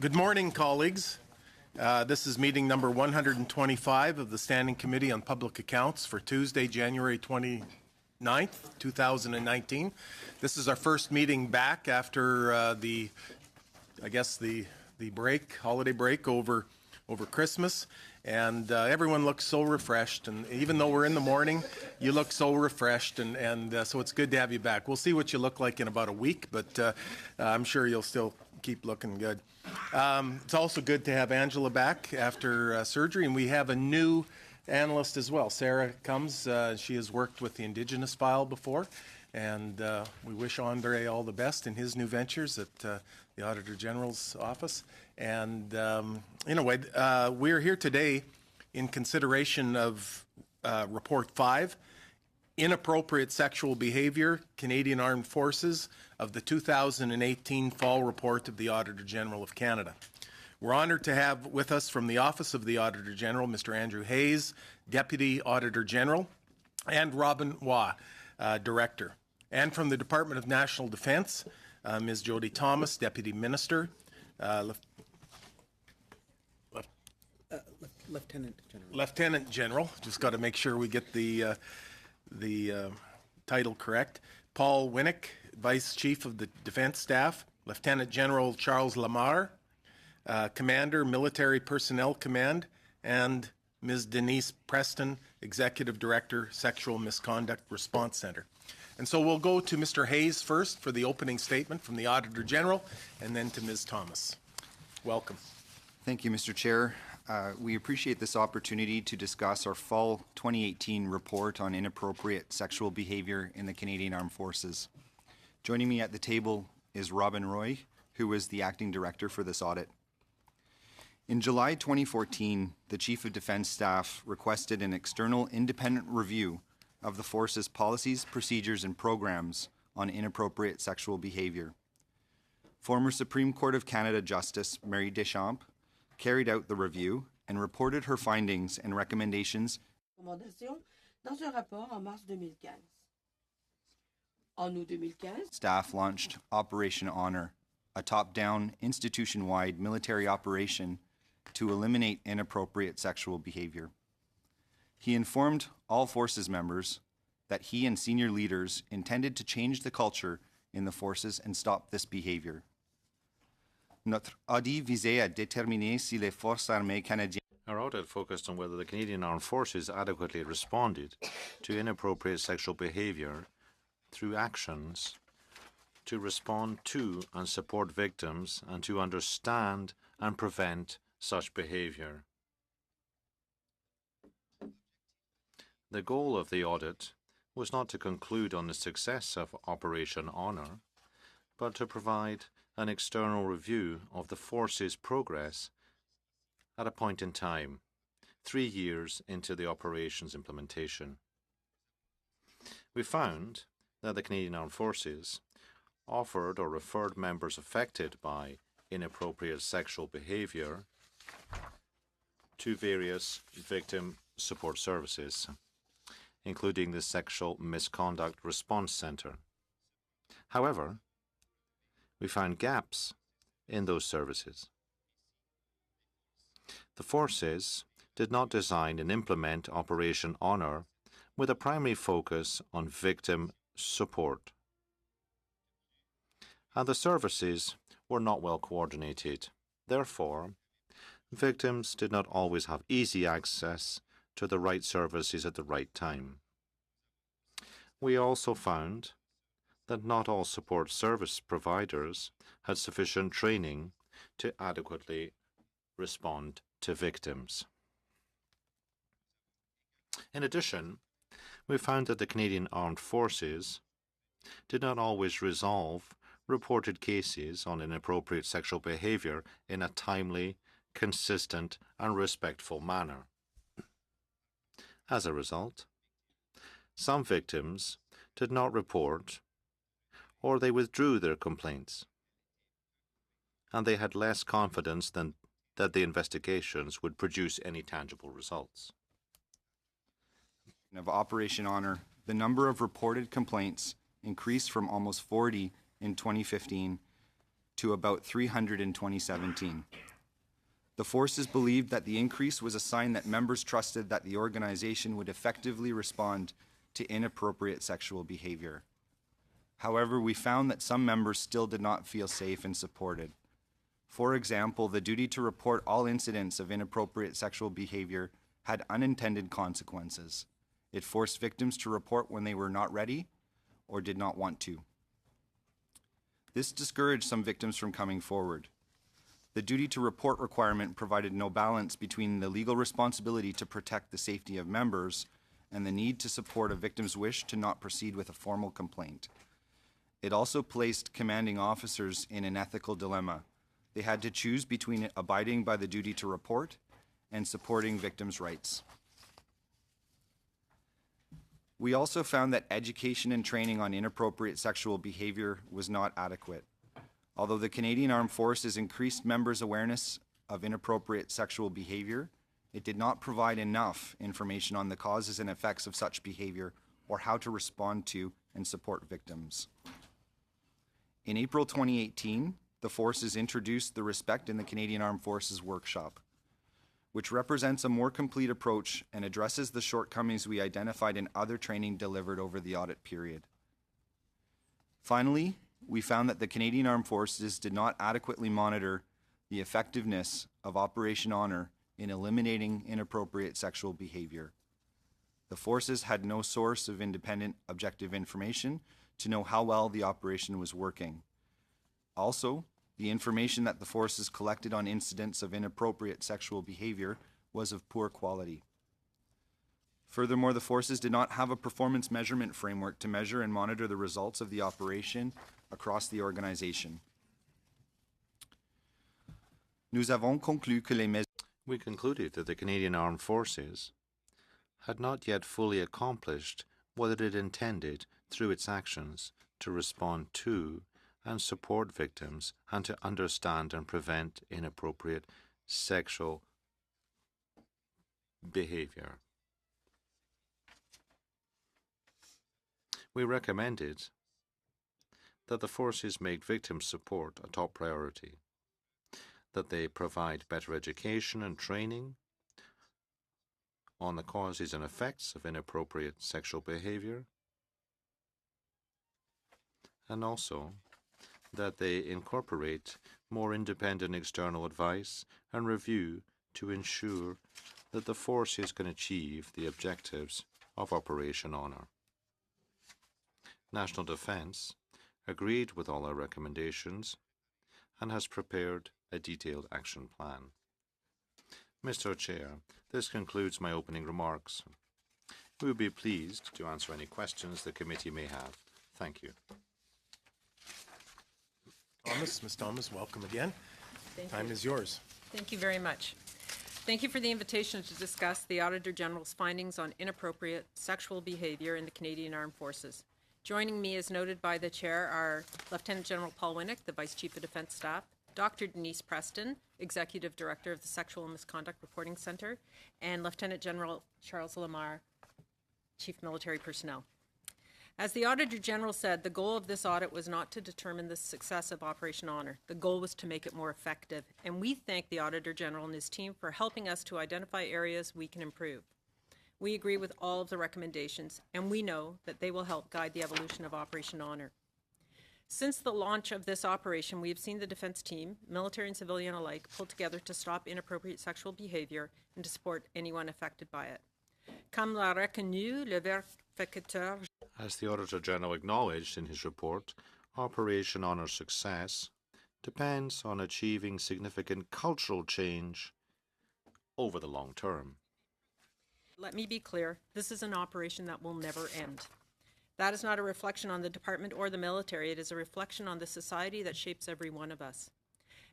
Good morning, colleagues. This is meeting number 125 of the Standing Committee on Public Accounts for Tuesday, January 29th, 2019. This is our first meeting back after the holiday break over Christmas, and everyone looks so refreshed, and even though we're in the morning, you look so refreshed, and so it's good to have you back. We'll see what you look like in about a week, but I'm sure you'll still keep looking good. It's also good to have Angela back after surgery, and we have a new analyst as well. Sarah comes. She has worked with the Indigenous file before, and we wish Andre all the best in his new ventures at the Auditor General's office. And anyway, we're here today in consideration of Report 5, Inappropriate Sexual Behavior, Canadian Armed Forces, of the 2018 Fall Report of the Auditor General of Canada. We're honored to have with us from the Office of the Auditor General, Mr. Andrew Hayes, Deputy Auditor General, and Robin Waugh, Director. And from the Department of National Defence, Ms. Jody Thomas, Deputy Minister, Lieutenant General. Lieutenant General. Just got to make sure we get the title correct. Paul Winnick, Vice Chief of the Defence Staff. Lieutenant General Charles Lamar, Commander, Military Personnel Command, and Ms. Denise Preston, Executive Director, Sexual Misconduct Response Centre. And so we'll go to Mr. Hayes first for the opening statement from the Auditor General, and then to Ms. Thomas. Welcome. Thank you, Mr. Chair. We appreciate this opportunity to discuss our Fall 2018 report on inappropriate sexual behavior in the Canadian Armed Forces. Joining me at the table is Robin Roy, who was the acting director for this audit. In July 2014, the Chief of Defence Staff requested an external independent review of the Force's policies, procedures, and programs on inappropriate sexual behavior. Former Supreme Court of Canada Justice Mary Deschamps carried out the review and reported her findings and recommendations dans un rapport en mars 2015. En août 2015, staff launched Operation Honor, a top-down, institution-wide military operation to eliminate inappropriate sexual behavior. He informed all Forces members that he and senior leaders intended to change the culture in the Forces and stop this behavior. Notre audit visait à déterminer si les forces armées canadiennes. Our audit focused on whether the Canadian Armed Forces adequately responded to inappropriate sexual behavior through actions to respond to and support victims and to understand and prevent such behavior. The goal of the audit was not to conclude on the success of Operation Honor, but to provide an external review of the Force's progress at a point in time, 3 years into the operation's implementation. We found that the Canadian Armed Forces offered or referred members affected by inappropriate sexual behavior to various victim support services, including the Sexual Misconduct Response Centre. However, we found gaps in those services. The Forces did not design and implement Operation Honor with a primary focus on victim support. And the services were not well coordinated. Therefore, victims did not always have easy access to the right services at the right time. We also found that not all support service providers had sufficient training to adequately respond to victims. In addition, we found that the Canadian Armed Forces did not always resolve reported cases on inappropriate sexual behavior in a timely, consistent, and respectful manner. As a result, some victims did not report or they withdrew their complaints, and they had less confidence that the investigations would produce any tangible results. Of Operation Honor, the number of reported complaints increased from almost 40 in 2015 to about 300 in 2017. The forces believed that the increase was a sign that members trusted that the organization would effectively respond to inappropriate sexual behavior. However, we found that some members still did not feel safe and supported. For example, the duty to report all incidents of inappropriate sexual behavior had unintended consequences. It forced victims to report when they were not ready or did not want to. This discouraged some victims from coming forward. The duty to report requirement provided no balance between the legal responsibility to protect the safety of members and the need to support a victim's wish to not proceed with a formal complaint. It also placed commanding officers in an ethical dilemma. They had to choose between abiding by the duty to report and supporting victims' rights. We also found that education and training on inappropriate sexual behavior was not adequate. Although the Canadian Armed Forces increased members' awareness of inappropriate sexual behavior, it did not provide enough information on the causes and effects of such behavior or how to respond to and support victims. In April 2018, the forces introduced the Respect in the Canadian Armed Forces workshop, which represents a more complete approach and addresses the shortcomings we identified in other training delivered over the audit period. Finally, we found that the Canadian Armed Forces did not adequately monitor the effectiveness of Operation Honor in eliminating inappropriate sexual behavior. The forces had no source of independent, objective information to know how well the operation was working. Also, the information that the forces collected on incidents of inappropriate sexual behavior was of poor quality. Furthermore, the forces did not have a performance measurement framework to measure and monitor the results of the operation across the organization. Nous avons conclu que les mesures We concluded that the Canadian Armed Forces had not yet fully accomplished what it had intended through its actions to respond to and support victims and to understand and prevent inappropriate sexual behavior. We recommended that the forces make victim support a top priority, that they provide better education and training on the causes and effects of inappropriate sexual behavior, and also that they incorporate more independent external advice and review to ensure that the forces can achieve the objectives of Operation Honor. National Defence agreed with all our recommendations and has prepared a detailed action plan. Mr. Chair, this concludes my opening remarks. We would be pleased to answer any questions the committee may have. Thank you. Ms. Thomas, welcome again. Thank Time you. is yours. Thank you very much. Thank you for the invitation to discuss the Auditor General's findings on inappropriate sexual behavior in the Canadian Armed Forces. Joining me, as noted by the Chair, are Lieutenant General Paul Winnick, the Vice Chief of Defence Staff, Dr. Denise Preston, Executive Director of the Sexual Misconduct Reporting Centre, and Lieutenant General Charles Lamar, Chief Military Personnel. As the Auditor General said, the goal of this audit was not to determine the success of Operation Honor. The goal was to make it more effective, and we thank the Auditor General and his team for helping us to identify areas we can improve. We agree with all of the recommendations, and we know that they will help guide the evolution of Operation Honor. Since the launch of this operation, we have seen the defense team, military and civilian alike, pull together to stop inappropriate sexual behavior and to support anyone affected by it. Comme l'a reconnu le vérificateur. As the Auditor General acknowledged in his report, Operation Honor's success depends on achieving significant cultural change over the long term. Let me be clear, this is an operation that will never end. That is not a reflection on the department or the military. It is a reflection on the society that shapes every one of us.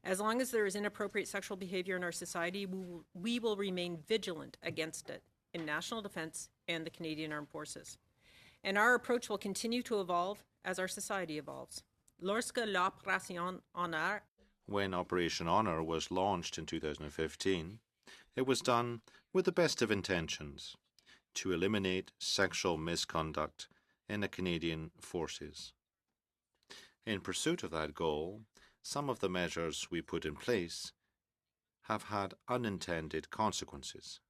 As long as there is inappropriate sexual behavior in our society, we will remain vigilant against it in national defense and the Canadian Armed Forces. And our approach will continue to evolve as our society evolves. Lorsque l'Opération Honor, When Operation Honor was launched in 2015, it was done with the best of intentions to eliminate sexual misconduct in the Canadian Forces. In pursuit of that goal, some of the measures we put in place have had unintended consequences.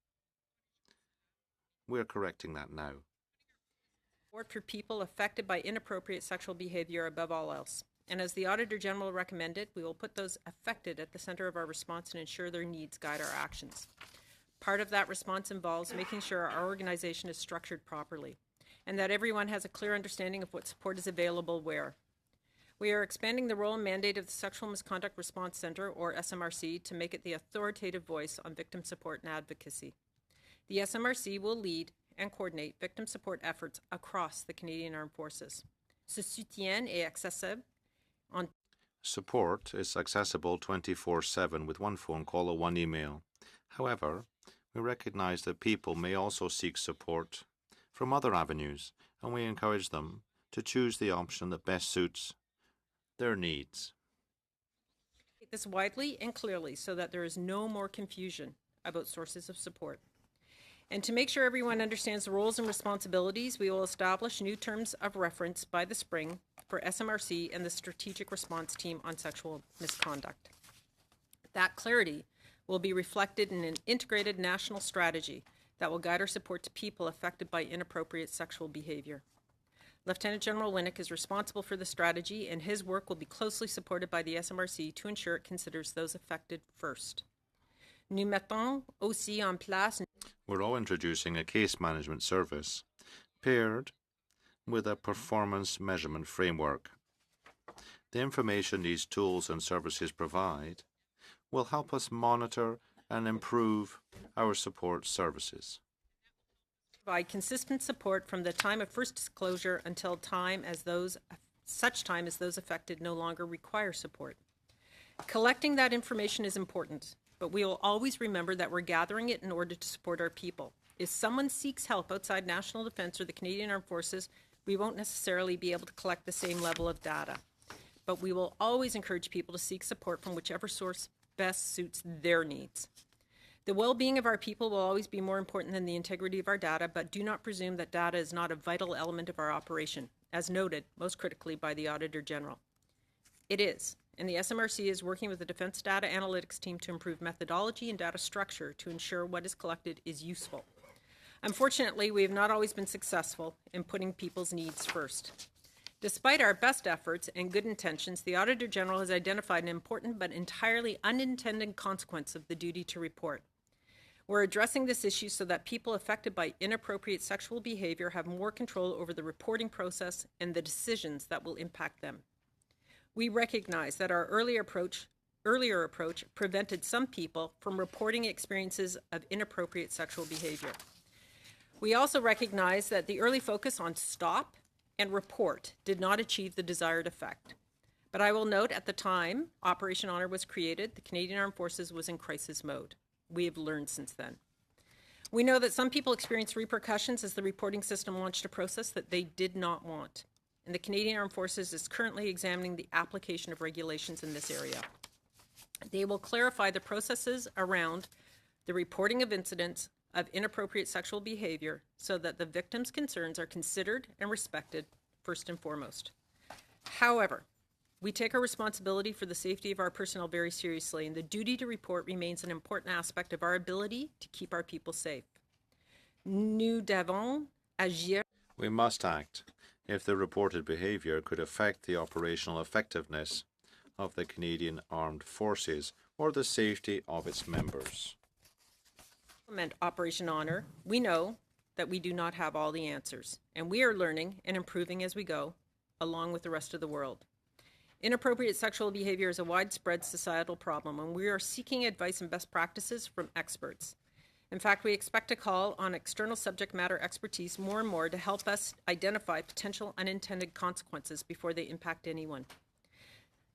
We're correcting that now. Support for people affected by inappropriate sexual behavior above all else. And as the Auditor General recommended, we will put those affected at the center of our response and ensure their needs guide our actions. Part of that response involves making sure our organization is structured properly and that everyone has a clear understanding of what support is available where. We are expanding the role and mandate of the Sexual Misconduct Response Center, or SMRC, to make it the authoritative voice on victim support and advocacy. The SMRC will lead and coordinate victim support efforts across the Canadian Armed Forces. Ce soutien est accessible on Support is accessible 24/7 with one phone call or one email. However, we recognize that people may also seek support from other avenues, and we encourage them to choose the option that best suits their needs. this widely and clearly so that there is no more confusion about sources of support. And to make sure everyone understands the roles and responsibilities, we will establish new terms of reference by the spring for SMRC and the Strategic Response Team on Sexual Misconduct. That clarity will be reflected in an integrated national strategy that will guide our support to people affected by inappropriate sexual behavior. Lieutenant General Winnick is responsible for the strategy, and his work will be closely supported by the SMRC to ensure it considers those affected first. Nous mettons aussi en place. We're all introducing a case management service paired with a performance measurement framework. The information these tools and services provide will help us monitor and improve our support services. Provide consistent support from the time of first disclosure until such time as those affected no longer require support. Collecting that information is important, but we will always remember that we're gathering it in order to support our people. If someone seeks help outside National Defence or the Canadian Armed Forces, we won't necessarily be able to collect the same level of data. But we will always encourage people to seek support from whichever source best suits their needs. The well-being of our people will always be more important than the integrity of our data, but do not presume that data is not a vital element of our operation, as noted most critically by the Auditor General. It is, and the SMRC is working with the Defence Data Analytics team to improve methodology and data structure to ensure what is collected is useful. Unfortunately, we have not always been successful in putting people's needs first. Despite our best efforts and good intentions, the Auditor General has identified an important but entirely unintended consequence of the duty to report. We're addressing this issue so that people affected by inappropriate sexual behavior have more control over the reporting process and the decisions that will impact them. We recognize that our earlier approach prevented some people from reporting experiences of inappropriate sexual behavior. We also recognize that the early focus on stop and report did not achieve the desired effect. But I will note at the time Operation Honor was created, the Canadian Armed Forces was in crisis mode. We have learned since then. We know that some people experienced repercussions as the reporting system launched a process that they did not want. And the Canadian Armed Forces is currently examining the application of regulations in this area. They will clarify the processes around the reporting of incidents of inappropriate sexual behavior so that the victims' concerns are considered and respected first and foremost. However, we take our responsibility for the safety of our personnel very seriously, and the duty to report remains an important aspect of our ability to keep our people safe. Nous devons agir. We must act if the reported behaviour could affect the operational effectiveness of the Canadian Armed Forces or the safety of its members. Implement Operation Honor, we know that we do not have all the answers, and we are learning and improving as we go, along with the rest of the world. Inappropriate sexual behavior is a widespread societal problem, and we are seeking advice and best practices from experts. In fact, we expect to call on external subject matter expertise more and more to help us identify potential unintended consequences before they impact anyone.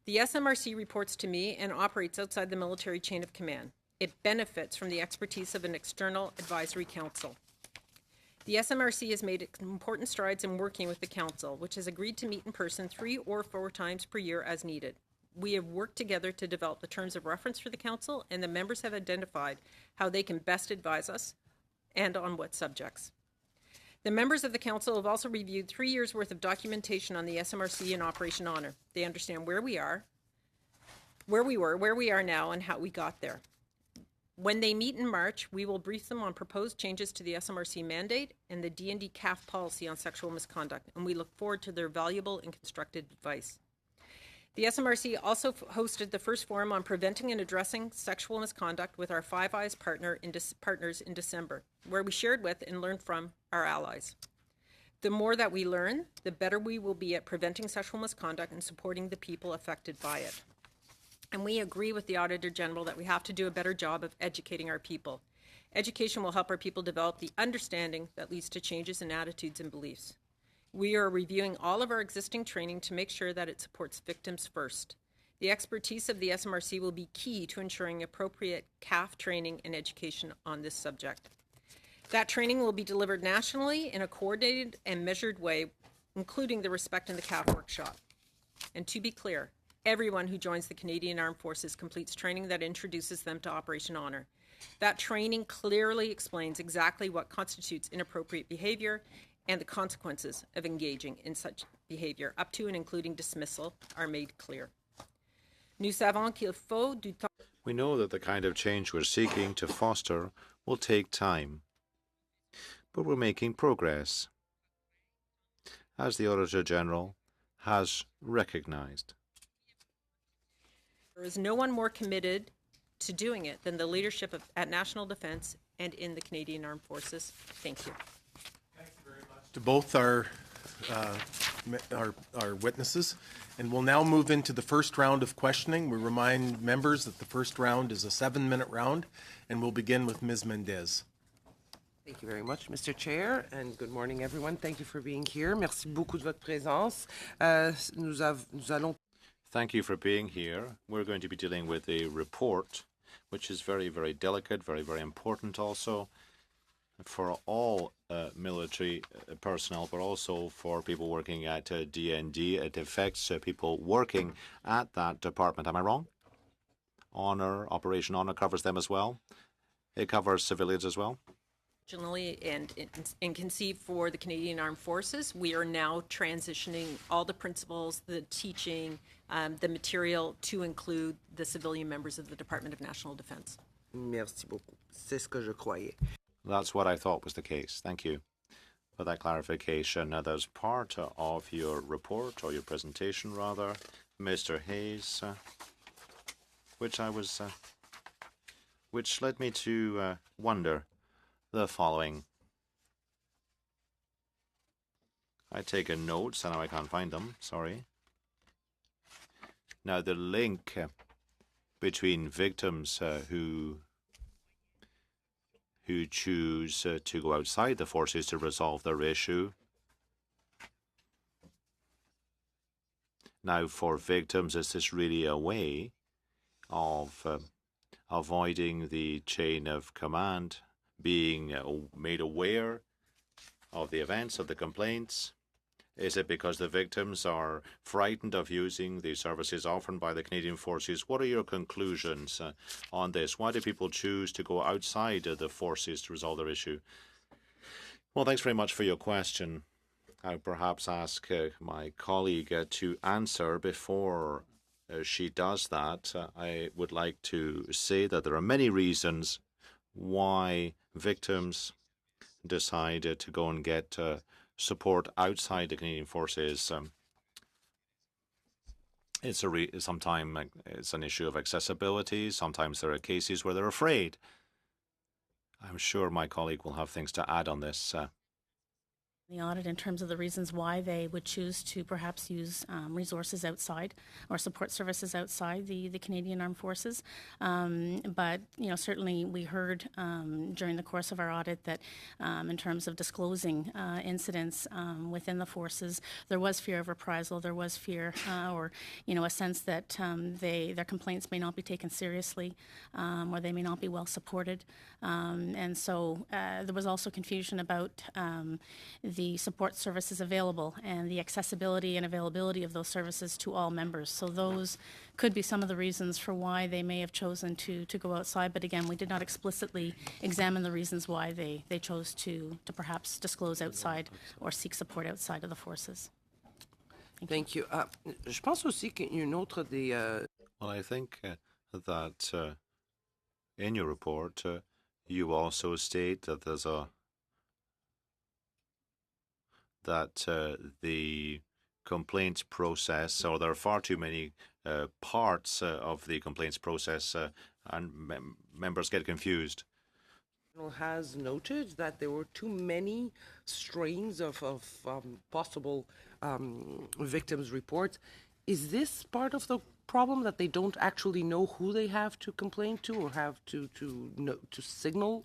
The SMRC reports to me and operates outside the military chain of command. It benefits from the expertise of an external advisory council. The SMRC has made important strides in working with the Council, which has agreed to meet in person 3 or 4 times per year as needed. We have worked together to develop the terms of reference for the Council, and the members have identified how they can best advise us and on what subjects. The members of the Council have also reviewed 3 years' worth of documentation on the SMRC and Operation Honor. They understand where we are, where we were, where we are now, and how we got there. When they meet in March, we will brief them on proposed changes to the SMRC mandate and the D&D CAF policy on sexual misconduct, and we look forward to their valuable and constructive advice. The SMRC also hosted the first forum on preventing and addressing sexual misconduct with our Five Eyes partners in December, where we shared with and learned from our allies. The more that we learn, the better we will be at preventing sexual misconduct and supporting the people affected by it. And we agree with the Auditor General that we have to do a better job of educating our people. Education will help our people develop the understanding that leads to changes in attitudes and beliefs. We are reviewing all of our existing training to make sure that it supports victims first. The expertise of the SMRC will be key to ensuring appropriate CAF training and education on this subject. That training will be delivered nationally in a coordinated and measured way, including the Respect in the CAF workshop. And to be clear, everyone who joins the Canadian Armed Forces completes training that introduces them to Operation Honor. That training clearly explains exactly what constitutes inappropriate behavior and the consequences of engaging in such behavior, up to and including dismissal, are made clear. Nous savons qu'il faut du temps. We know that the kind of change we're seeking to foster will take time, but we're making progress, as the Auditor General has recognized. There is no one more committed to doing it than the leadership at National Defence and in the Canadian Armed Forces. Thank you. To both our witnesses, and we'll now move into the first round of questioning. We remind members that the first round is a 7-minute round, and we'll begin with Ms. Mendez. Thank you very much, Mr. Chair, and good morning, everyone. Thank you for being here. Merci beaucoup de votre présence. Nous allons. Thank you for being here. We're going to be dealing with a report, which is very, very delicate, very, very important also for all military personnel, but also for people working at DND. It affects people working at that department. Am I wrong? Honor, Operation Honor covers them as well. It covers civilians as well. Originally and conceived for the Canadian Armed Forces, we are now transitioning all the principles, the teaching, the material to include the civilian members of the Department of National Defence. Merci beaucoup. C'est ce que je croyais. That's what I thought was the case. Thank you for that clarification. Now, there's part of your report, or your presentation rather, Mr. Hayes, which led me to wonder the following. I take a note, so now I can't find them, sorry. Now, the link between victims who choose to go outside the forces to resolve their issue. Now, for victims, is this really a way of avoiding the chain of command, being made aware of the events, of the complaints? Is it because the victims are frightened of using the services offered by the Canadian Forces? What are your conclusions on this? Why do people choose to go outside the forces to resolve their issue? Well, thanks very much for your question. I'll perhaps ask my colleague to answer. Before she does that, I would like to say that there are many reasons why victims decide to go and get support outside the Canadian Forces. Sometimes it's an issue of accessibility. Sometimes there are cases where they're afraid. I'm sure my colleague will have things to add on this. The audit in terms of the reasons why they would choose to perhaps use resources outside or support services outside the Canadian Armed Forces. But, certainly we heard during the course of our audit that in terms of disclosing incidents within the forces, there was fear of reprisal, there was fear or, a sense that their complaints may not be taken seriously or they may not be well supported. And so there was also confusion about the support services available and the accessibility and availability of those services to all members. So those could be some of the reasons for why they may have chosen to go outside. But again, we did not explicitly examine the reasons why they chose to perhaps disclose outside or seek support outside of the forces. Thank you. Je pense aussi qu'une autre des... Well, I think that in your report, you also state that the complaints process, or there are far too many parts of the complaints process, and members get confused. has noted that there were too many strains of possible victims' reports. Is this part of the problem, that they don't actually know who they have to complain to or have to signal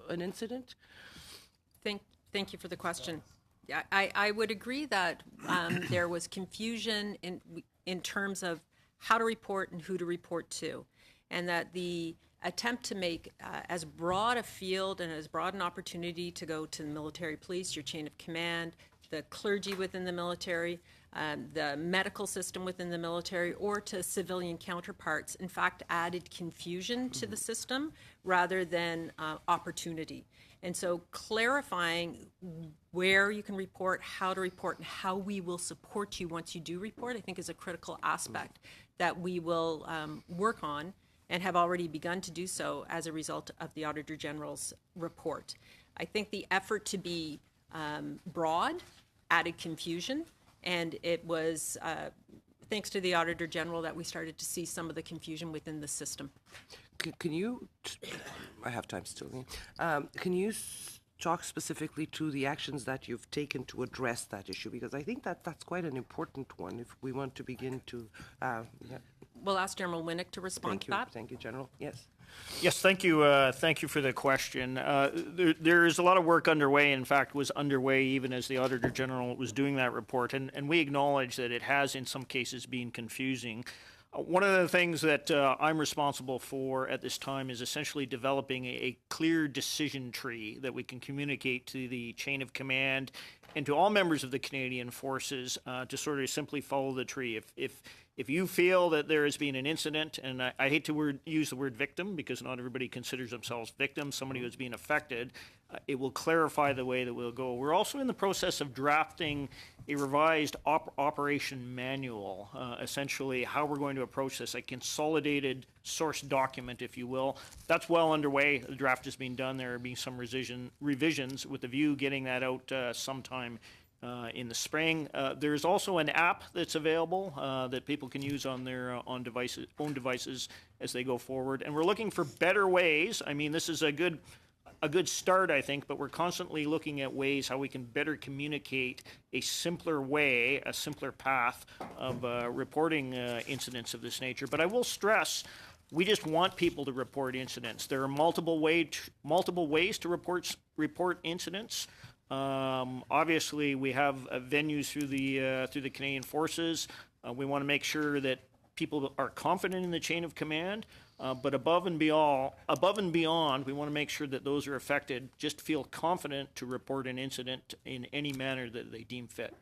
an incident? Thank you for the question. I would agree that there was confusion in terms of how to report and who to report to, and that the attempt to make as broad a field and as broad an opportunity to go to the military police, your chain of command, the clergy within the military, the medical system within the military, or to civilian counterparts, in fact, added confusion to the system rather than opportunity. And so clarifying where you can report, how to report, and how we will support you once you do report, I think is a critical aspect that we will work on and have already begun to do so as a result of the Auditor General's report. I think the effort to be broad added confusion, and it was thanks to the Auditor General that we started to see some of the confusion within the system. Can you, I have time still, can you talk specifically to the actions that you've taken to address that issue? Because I think that that's quite an important one if we want to begin to... We'll ask General Winnick to respond to that. Thank you, General. Yes. Yes, thank you. Thank you for the question. There is a lot of work underway. In fact, was underway even as the Auditor General was doing that report, and we acknowledge that it has, in some cases, been confusing. One of the things that I'm responsible for at this time is essentially developing a clear decision tree that we can communicate to the chain of command and to all members of the Canadian Forces to sort of simply follow the tree. If you feel that there has been an incident, and I hate to use the word victim because not everybody considers themselves victims, somebody who's been affected, it will clarify the way that we'll go. We're also in the process of drafting a revised operation manual, essentially how we're going to approach this, a consolidated source document, if you will. That's well underway. The draft is being done. There are being some revisions with the view getting that out sometime in the spring. There's also an app that's available that people can use on their own devices as they go forward. And we're looking for better ways. I mean, this is a good start, I think, but we're constantly looking at ways how we can better communicate a simpler way, a simpler path of reporting incidents of this nature. But I will stress, we just want people to report incidents. There are multiple ways to report incidents. Obviously, we have venues through the Canadian Forces. We want to make sure that people are confident in the chain of command, but above and beyond, we want to make sure that those are affected just feel confident to report an incident in any manner that they deem fit.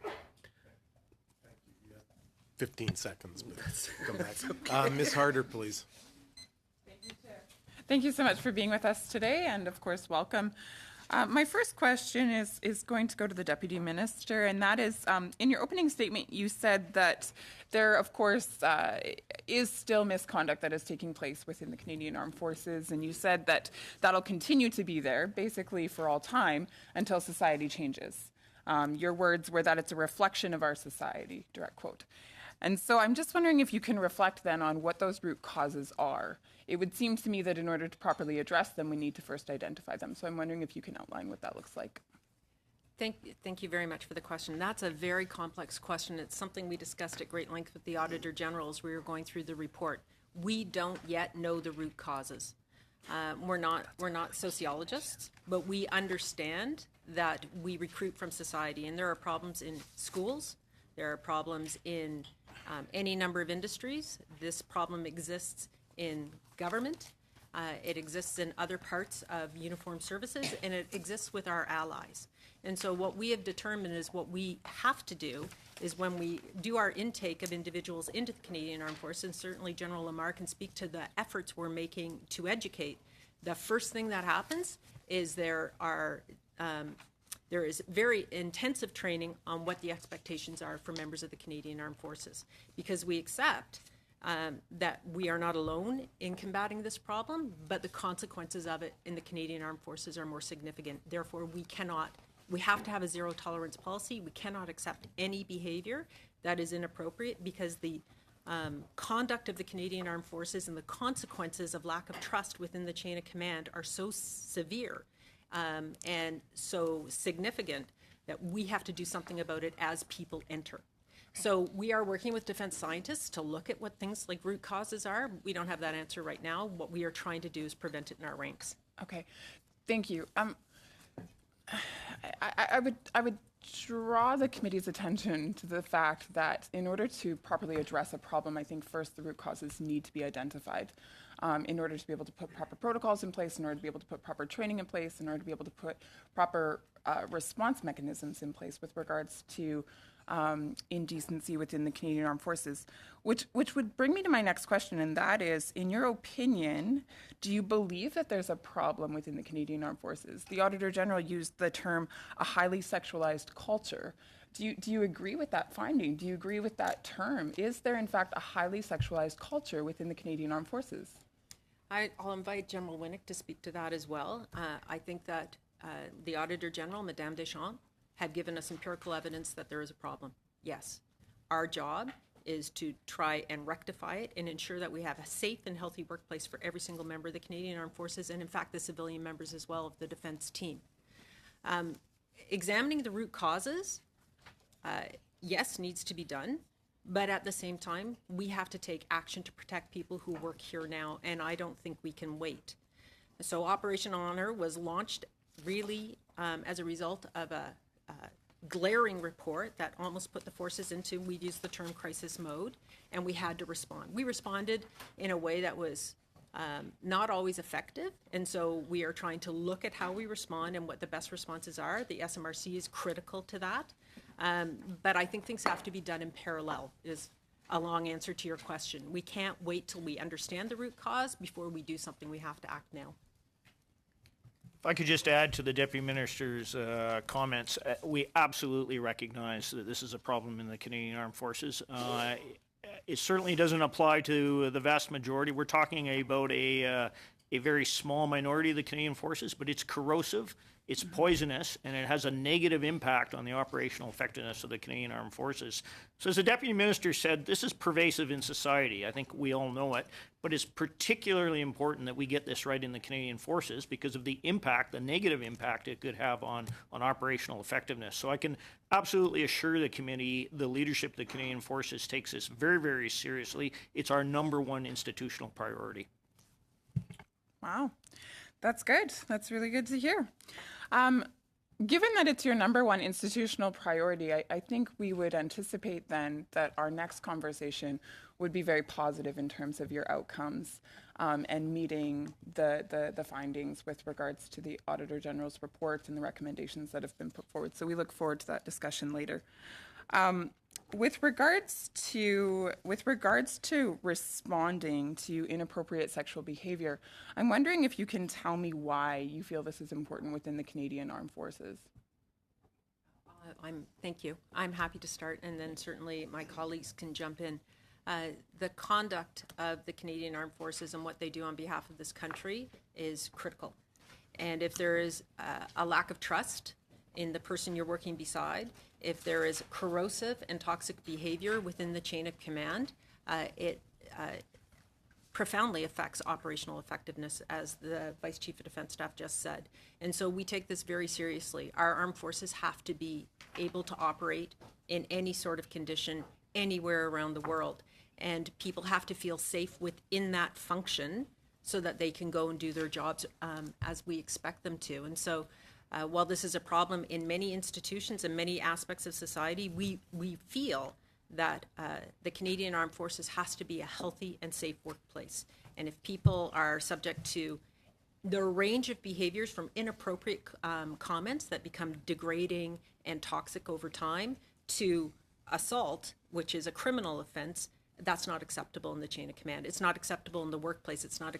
15 seconds, but come back. Ms. Harder, please. Thank you so much for being with us today, and of course, welcome. My first question is going to go to the Deputy Minister, and that is, in your opening statement, you said that there, of course, is still misconduct that is taking place within the Canadian Armed Forces, and you said that that'll continue to be there, basically for all time, until society changes. Your words were that it's a reflection of our society, direct quote. And so I'm just wondering if you can reflect then on what those root causes are. It would seem to me that in order to properly address them, we need to first identify them. So I'm wondering if you can outline what that looks like. Thank you very much for the question. That's a very complex question. It's something we discussed at great length with the Auditor General as we were going through the report. We don't yet know the root causes. We're not sociologists, but we understand that we recruit from society, and there are problems in schools. There are problems in any number of industries. This problem exists in government. It exists in other parts of uniformed services, and it exists with our allies. And so what we have determined is what we have to do is when we do our intake of individuals into the Canadian Armed Forces, and certainly General Lamar can speak to the efforts we're making to educate, the first thing that happens is there are there is very intensive training on what the expectations are for members of the Canadian Armed Forces, because we accept that we are not alone in combating this problem, but the consequences of it in the Canadian Armed Forces are more significant. Therefore, we have to have a zero tolerance policy. We cannot accept any behavior that is inappropriate, because the conduct of the Canadian Armed Forces and the consequences of lack of trust within the chain of command are so severe and so significant that we have to do something about it as people enter. So we are working with defense scientists to look at what things like root causes are. We don't have that answer right now. What we are trying to do is prevent it in our ranks. Okay, thank you. I would draw the committee's attention to the fact that in order to properly address a problem, I think first the root causes need to be identified. In order to be able to put proper protocols in place, in order to be able to put proper training in place, in order to be able to put proper response mechanisms in place with regards to indecency within the Canadian Armed Forces, which would bring me to my next question, and that is, in your opinion, do you believe that there's a problem within the Canadian Armed Forces? The Auditor General used the term a highly sexualized culture. Do you agree with that finding? Do you agree with that term? Is there, in fact, a highly sexualized culture within the Canadian Armed Forces? I'll invite General Winnick to speak to that as well. I think that the Auditor General, Madame Deschamps, had given us empirical evidence that there is a problem. Yes. Our job is to try and rectify it and ensure that we have a safe and healthy workplace for every single member of the Canadian Armed Forces, and in fact the civilian members as well of the defense team. Examining the root causes, yes, needs to be done, but at the same time, we have to take action to protect people who work here now, and I don't think we can wait. So Operation Honor was launched really as a result of a glaring report that almost put the forces into, we'd use the term crisis mode, and we had to respond. We responded in a way that was not always effective, and so we are trying to look at how we respond and what the best responses are. The SMRC is critical to that, but I think things have to be done in parallel, is a long answer to your question. We can't wait till we understand the root cause before we do something. We have to act now. If I could just add to the Deputy Minister's comments, we absolutely recognize that this is a problem in the Canadian Armed Forces. It certainly doesn't apply to the vast majority. We're talking about a very small minority of the Canadian Forces, but it's corrosive, it's poisonous, and it has a negative impact on the operational effectiveness of the Canadian Armed Forces. So as the Deputy Minister said, this is pervasive in society. I think we all know it, but it's particularly important that we get this right in the Canadian Forces because of the impact, the negative impact it could have on operational effectiveness. So I can absolutely assure the committee, the leadership of the Canadian Forces takes this very, very seriously. It's our #1 institutional priority. Wow, that's good. That's really good to hear. Given that it's your #1 institutional priority, I think we would anticipate then that our next conversation would be very positive in terms of your outcomes and meeting the findings with regards to the Auditor General's reports and the recommendations that have been put forward. So we look forward to that discussion later. With regards to responding to inappropriate sexual behavior, I'm wondering if you can tell me why you feel this is important within the Canadian Armed Forces. Thank you. I'm happy to start, and then certainly my colleagues can jump in. The conduct of the Canadian Armed Forces and what they do on behalf of this country is critical. And if there is a lack of trust in the person you're working beside, if there is corrosive and toxic behavior within the chain of command, it profoundly affects operational effectiveness, as the Vice Chief of Defence Staff just said. And so we take this very seriously. Our armed forces have to be able to operate in any sort of condition anywhere around the world. And people have to feel safe within that function so that they can go and do their jobs as we expect them to. And so while this is a problem in many institutions and many aspects of society, we feel that the Canadian Armed Forces has to be a healthy and safe workplace. And if people are subject to the range of behaviors from inappropriate comments that become degrading and toxic over time to assault, which is a criminal offense, that's not acceptable in the chain of command. It's not acceptable in the workplace. It's not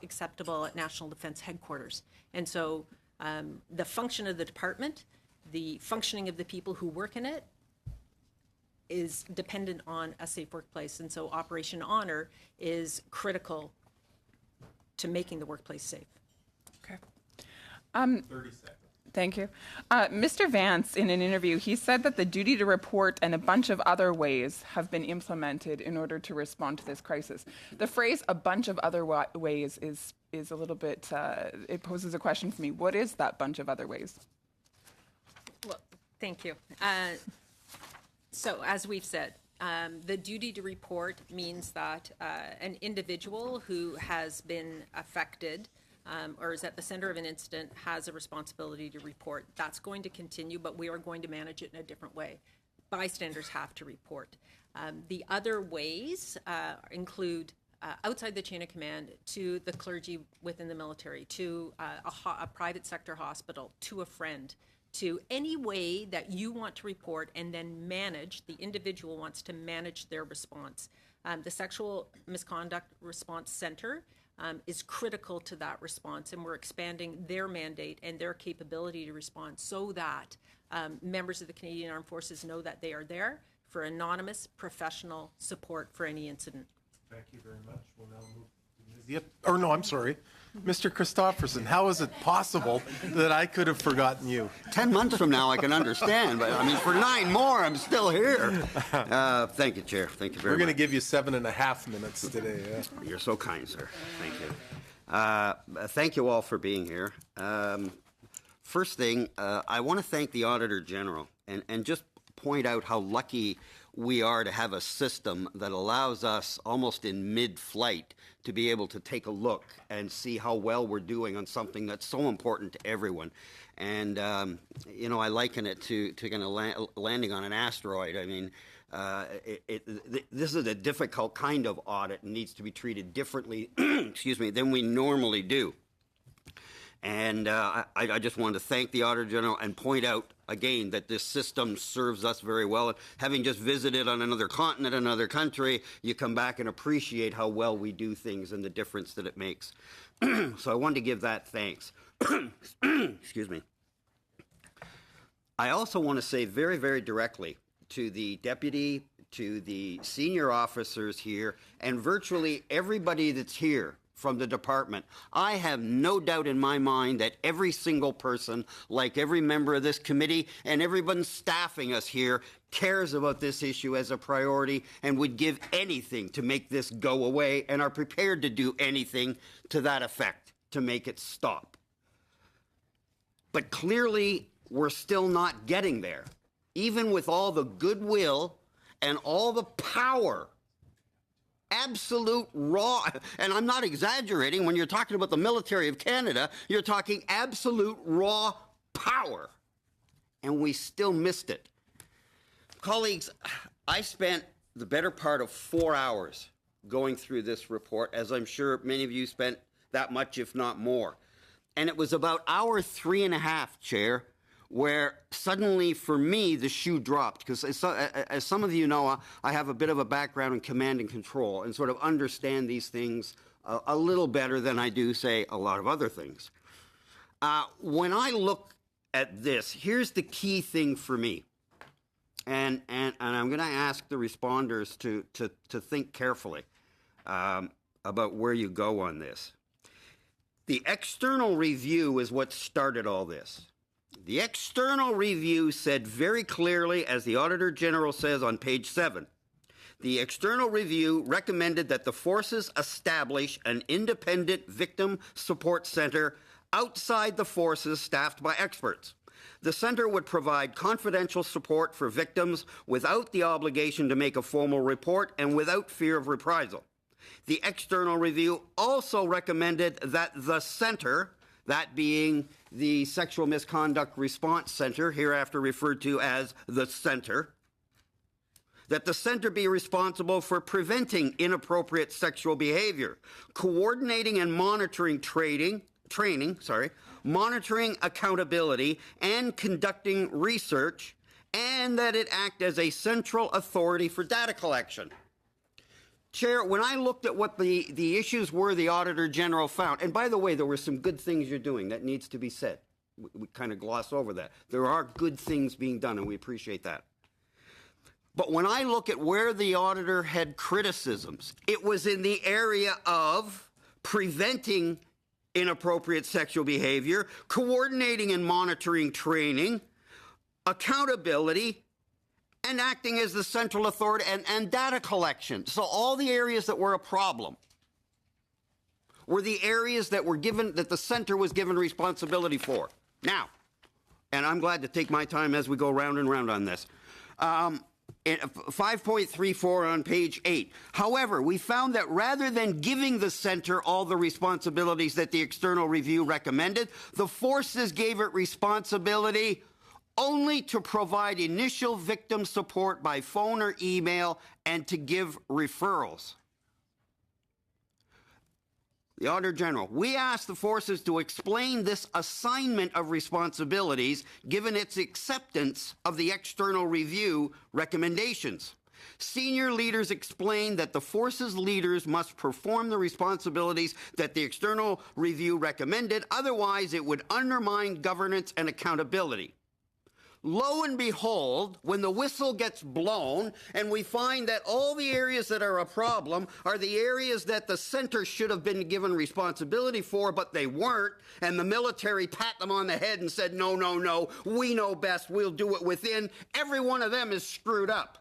acceptable at National Defense Headquarters. And so the function of the department, the functioning of the people who work in it is dependent on a safe workplace. And so Operation Honor is critical to making the workplace safe. Okay. 30 seconds. Thank you. Mr. Vance, in an interview, he said that the duty to report and a bunch of other ways have been implemented in order to respond to this crisis. The phrase "a bunch of other ways" is a little bit, it poses a question for me. What is that bunch of other ways? Well, thank you. So as we've said, the duty to report means that an individual who has been affected or is at the center of an incident has a responsibility to report. That's going to continue, but we are going to manage it in a different way. Bystanders have to report. The other ways include outside the chain of command to the clergy within the military, to a private sector hospital, to a friend, to any way that you want to report and then manage, the individual wants to manage their response. The Sexual Misconduct Response Center is critical to that response, and we're expanding their mandate and their capability to respond so that members of the Canadian Armed Forces know that they are there for anonymous, professional support for any incident. Thank you very much. We'll now move to Ms. Yip. Or no, I'm sorry. Mr. Christopherson, how is it possible that I could have forgotten you? 10 months from now, I can understand, but I mean, for 9 more, I'm still here. Thank you, Chair. Thank you very much. We're going to give you 7.5 minutes today. Yeah. You're so kind, sir. Thank you. Thank you all for being here. First thing, I want to thank the Auditor General and just point out how lucky we are to have a system that allows us almost in mid-flight to be able to take a look and see how well we're doing on something that's so important to everyone. And, you know, I liken it to kind of landing on an asteroid. I mean, this is a difficult kind of audit and needs to be treated differently, excuse me, than we normally do. And I just wanted to thank the Auditor General and point out, again, that this system serves us very well. Having just visited on another continent, another country, you come back and appreciate how well we do things and the difference that it makes. So I wanted to give that thanks. Excuse me. I also want to say very, very directly to the deputy, to the senior officers here, and virtually everybody that's here from the department. I have no doubt in my mind that every single person, like every member of this committee and everyone staffing us here, cares about this issue as a priority and would give anything to make this go away and are prepared to do anything to that effect to make it stop. But clearly, we're still not getting there. Even with all the goodwill and all the power, absolute raw, and I'm not exaggerating, when you're talking about the military of Canada, you're talking absolute raw power. And we still missed it. Colleagues, I spent the better part of 4 hours going through this report, as I'm sure many of you spent that much, if not more. And it was about hour 3.5, Chair, where suddenly, for me, the shoe dropped. Because as some of you know, I have a bit of a background in command and control and sort of understand these things a little better than I do, say, a lot of other things. When I look at this, here's the key thing for me. And I'm going to ask the responders to think carefully about where you go on this. The external review is what started all this. The external review said very clearly, as the Auditor General says on page 7, the external review recommended that the forces establish an independent victim support center outside the forces staffed by experts. The center would provide confidential support for victims without the obligation to make a formal report and without fear of reprisal. The external review also recommended that the center, that being the Sexual Misconduct Response Center, hereafter referred to as the center, that the center be responsible for preventing inappropriate sexual behavior, coordinating and monitoring monitoring accountability, and conducting research, and that it act as a central authority for data collection. Chair, when I looked at what the issues were the Auditor General found, and by the way, there were some good things you're doing that needs to be said. We kind of gloss over that. There are good things being done, and we appreciate that. But when I look at where the auditor had criticisms, it was in the area of preventing inappropriate sexual behavior, coordinating and monitoring training, accountability, and acting as the central authority and data collection. So all the areas that were a problem were the areas that were given, that the center was given responsibility for. Now, and I'm glad to take my time as we go round and round on this. In 5.34 on page 8. However, we found that rather than giving the center all the responsibilities that the external review recommended, the forces gave it responsibility only to provide initial victim support by phone or email and to give referrals. The Auditor General, we asked the forces to explain this assignment of responsibilities given its acceptance of the external review recommendations. Senior leaders explained that the forces leaders must perform the responsibilities that the external review recommended, otherwise it would undermine governance and accountability. Lo and behold, when the whistle gets blown and we find that all the areas that are a problem are the areas that the center should have been given responsibility for, but they weren't, and the military pat them on the head and said, no, no, no, we know best, we'll do it within, every one of them is screwed up.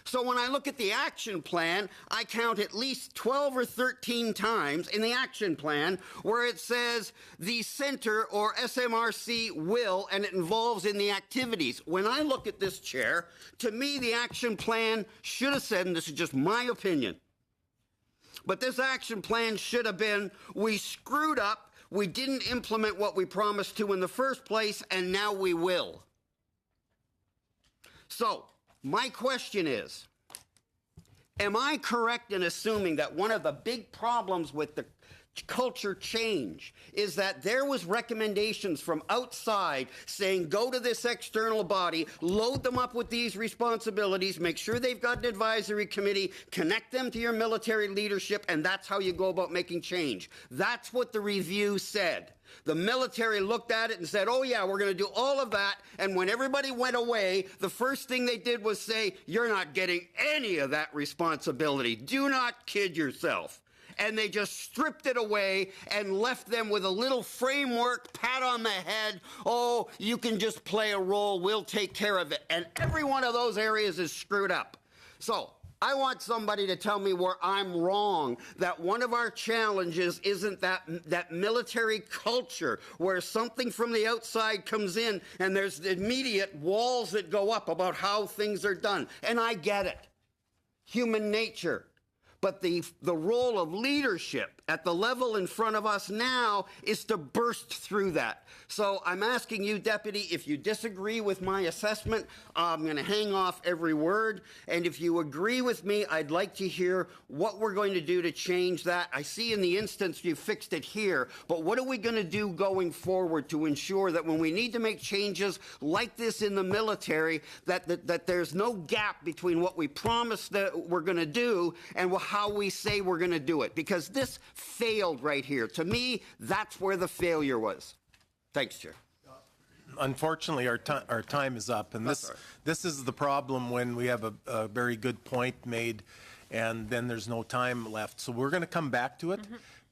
So when I look at the action plan, I count at least 12 or 13 times in the action plan where it says the center or SMRC will, and it involves in the activities. When I look at this, Chair, to me the action plan should have said, and this is just my opinion, but this action plan should have been, we screwed up, we didn't implement what we promised to in the first place, and now we will. So, my question is, am I correct in assuming that one of the big problems with the culture change is that there was recommendations from outside saying go to this external body, load them up with these responsibilities, make sure they've got an advisory committee, connect them to your military leadership, and that's how you go about making change. That's what the review said. The military looked at it and said, oh yeah, we're going to do all of that. And when everybody went away, the first thing they did was say, you're not getting any of that responsibility. Do not kid yourself. And they just stripped it away and left them with a little framework, pat on the head, oh, you can just play a role, we'll take care of it. And every one of those areas is screwed up. So I want somebody to tell me where I'm wrong, that one of our challenges isn't that military culture where something from the outside comes in and there's immediate walls that go up about how things are done. And I get it. Human nature. But the role of leadership at the level in front of us now is to burst through that. So I'm asking you, Deputy, if you disagree with my assessment, I'm going to hang off every word. And if you agree with me, I'd like to hear what we're going to do to change that. I see in the instance you fixed it here, but what are we going to do going forward to ensure that when we need to make changes like this in the military, that there's no gap between what we promised that we're going to do and how we say we're going to do it? Because this failed right here. To me, that's where the failure was. Thanks, Chair. Unfortunately, our time is up, and this is the problem when we have a very good point made, and then there's no time left. So we're going to come back to it,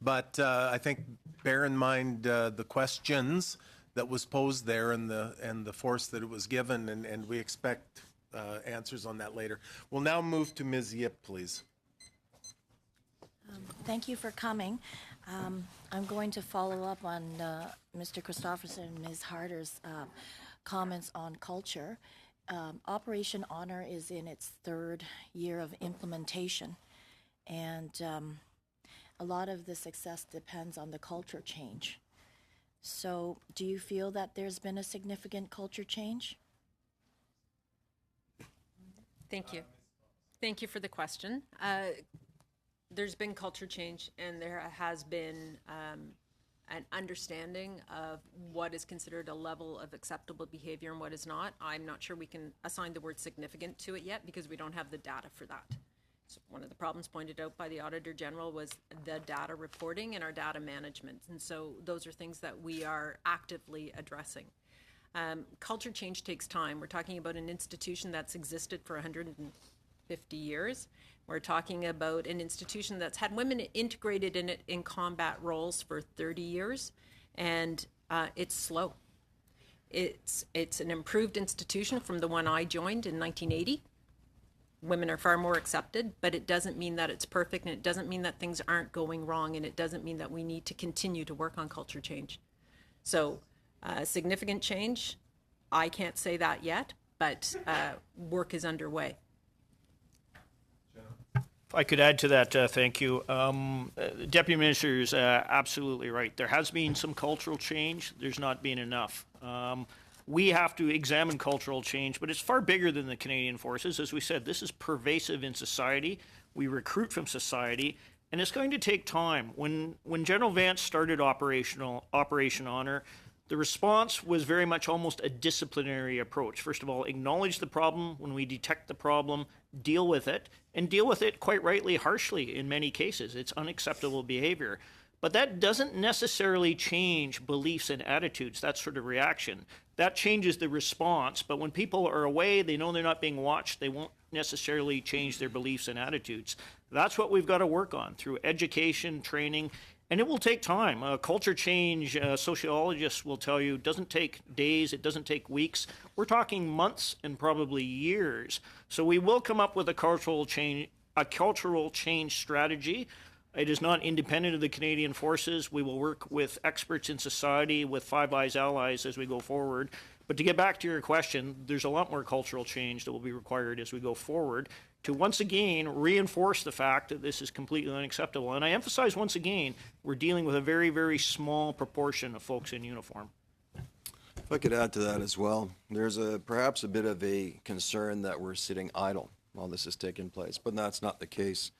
but I think bear in mind the questions that was posed there and the force that it was given, and we expect answers on that later. We'll now move to Ms. Yip, please. Thank you for coming. I'm going to follow up on Mr. Christopherson and Ms. Harder's comments on culture. Operation Honor is in its third year of implementation, and a lot of the success depends on the culture change. So do you feel that there's been a significant culture change? Thank you. Thank you for the question. There's been culture change, and there has been an understanding of what is considered a level of acceptable behavior and what is not. I'm not sure we can assign the word significant to it yet because we don't have the data for that. one of the problems pointed out by the Auditor General was the data reporting and our data management. And so those are things that we are actively addressing. Culture change takes time. We're talking about an institution that's existed for 150 years. We're talking about an institution that's had women integrated in it in combat roles for 30 years, and it's slow. It's an improved institution from the one I joined in 1980. Women are far more accepted, but it doesn't mean that it's perfect, and it doesn't mean that things aren't going wrong, and it doesn't mean that we need to continue to work on culture change. So significant change, I can't say that yet, but work is underway. If I could add to that, thank you. Deputy Minister is absolutely right. There has been some cultural change. There's not been enough. We have to examine cultural change, but it's far bigger than the Canadian Forces. As we said, this is pervasive in society. We recruit from society, and it's going to take time. When General Vance started Operation Honor, the response was very much almost a disciplinary approach. First of all, acknowledge the problem when we detect the problem, deal with it, and deal with it quite rightly harshly in many cases. It's unacceptable behavior. But that doesn't necessarily change beliefs and attitudes, that sort of reaction. That changes the response, but when people are away, they know they're not being watched, they won't necessarily change their beliefs and attitudes. That's what we've got to work on through education, training, and it will take time. Culture change, sociologists will tell you, doesn't take days, it doesn't take weeks. We're talking months and probably years. So we will come up with a cultural change strategy. It is not independent of the Canadian Forces. We will work with experts in society, with Five Eyes allies as we go forward. But to get back to your question, there's a lot more cultural change that will be required as we go forward to once again reinforce the fact that this is completely unacceptable. And I emphasize once again, we're dealing with a very, very small proportion of folks in uniform. If I could add to that as well, there's perhaps a bit of a concern that we're sitting idle while this is taking place, but that's not the case.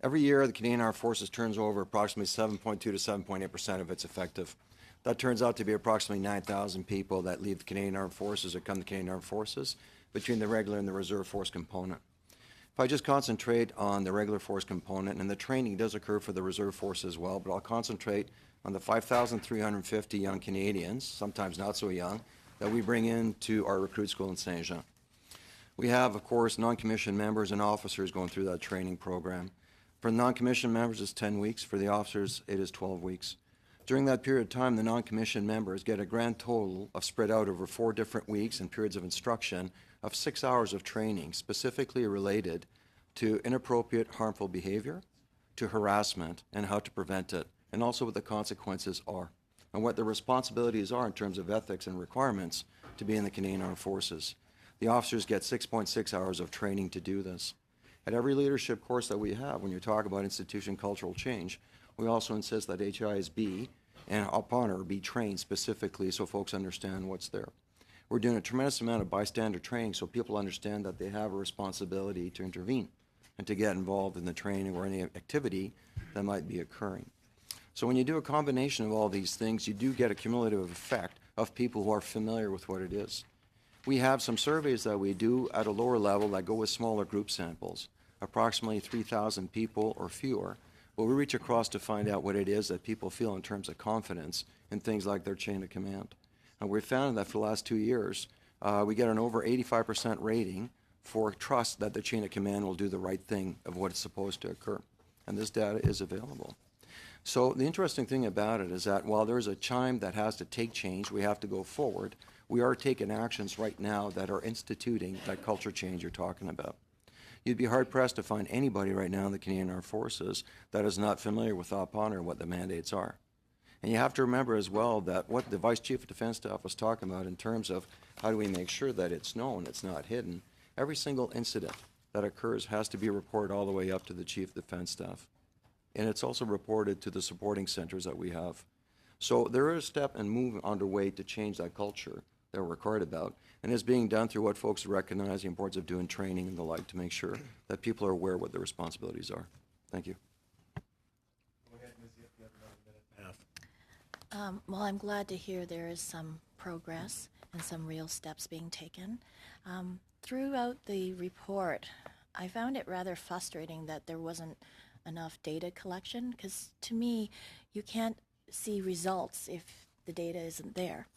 Every year, the Canadian Armed Forces turns over approximately 7.2 to 7.8% of its effective. That turns out to be approximately 9,000 people that leave the Canadian Armed Forces or come to Canadian Armed Forces between the regular and the reserve force component. If I just concentrate on the regular force component, and the training does occur for the reserve force as well, but I'll concentrate on the 5,350 young Canadians, sometimes not so young, that we bring into our recruit school in Saint-Jean. We have, of course, non-commissioned members and officers going through that training program. For non-commissioned members, it's 10 weeks. For the officers, it is 12 weeks. During that period of time, the non-commissioned members get a grand total of spread out over 4 different weeks and periods of instruction of 6 hours of training specifically related to inappropriate, harmful behavior, to harassment, and how to prevent it, and also what the consequences are, and what the responsibilities are in terms of ethics and requirements to be in the Canadian Armed Forces. The officers get 6.6 hours of training to do this. At every leadership course that we have, when you talk about institution cultural change, we also insist that HIs be, and upon her, be trained specifically so folks understand what's there. We're doing a tremendous amount of bystander training so people understand that they have a responsibility to intervene and to get involved in the training or any activity that might be occurring. So when you do a combination of all these things, you do get a cumulative effect of people who are familiar with what it is. We have some surveys that we do at a lower level that go with smaller group samples, approximately 3,000 people or fewer, but we reach across to find out what it is that people feel in terms of confidence in things like their chain of command. And we found that for the last 2 years, we get an over 85% rating for trust that the chain of command will do the right thing of what is supposed to occur. And this data is available. So the interesting thing about it is that while there's a chime that has to take change, we have to go forward, we are taking actions right now that are instituting that culture change you're talking about. You'd be hard-pressed to find anybody right now in the Canadian Armed Forces that is not familiar with Op Honor and what the mandates are. And you have to remember as well that what the Vice Chief of Defence Staff was talking about in terms of how do we make sure that it's known, it's not hidden, every single incident that occurs has to be reported all the way up to the Chief of Defence Staff. And it's also reported to the supporting centres that we have. So there is a step and move underway to change that culture that we're required about, and it's being done through what folks recognize the importance of doing training and the like to make sure that people are aware what their responsibilities are. Thank you. Well, I'm glad to hear there is some progress and some real steps being taken. Throughout the report, I found it rather frustrating that there wasn't enough data collection, because to me, you can't see results if the data isn't there.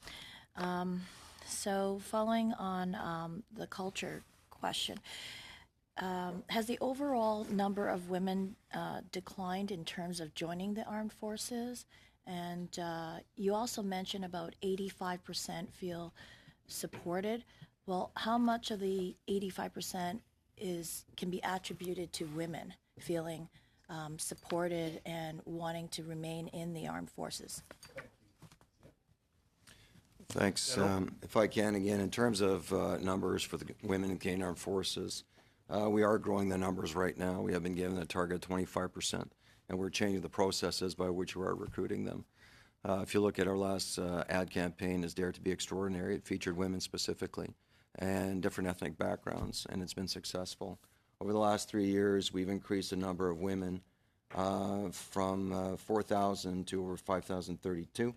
So following on the culture question, has the overall number of women declined in terms of joining the armed forces? And you also mentioned about 85% feel supported. Well, how much of the 85% can be attributed to women feeling supported and wanting to remain in the armed forces? Thanks. If I can, again, in terms of numbers for the women in Canadian Armed Forces, we are growing the numbers right now. We have been given a target of 25%, and we're changing the processes by which we are recruiting them. If you look at our last ad campaign, is Dare to Be Extraordinary, it featured women specifically and different ethnic backgrounds, and it's been successful. Over the last 3 years, we've increased the number of women from 4,000 to over 5,032.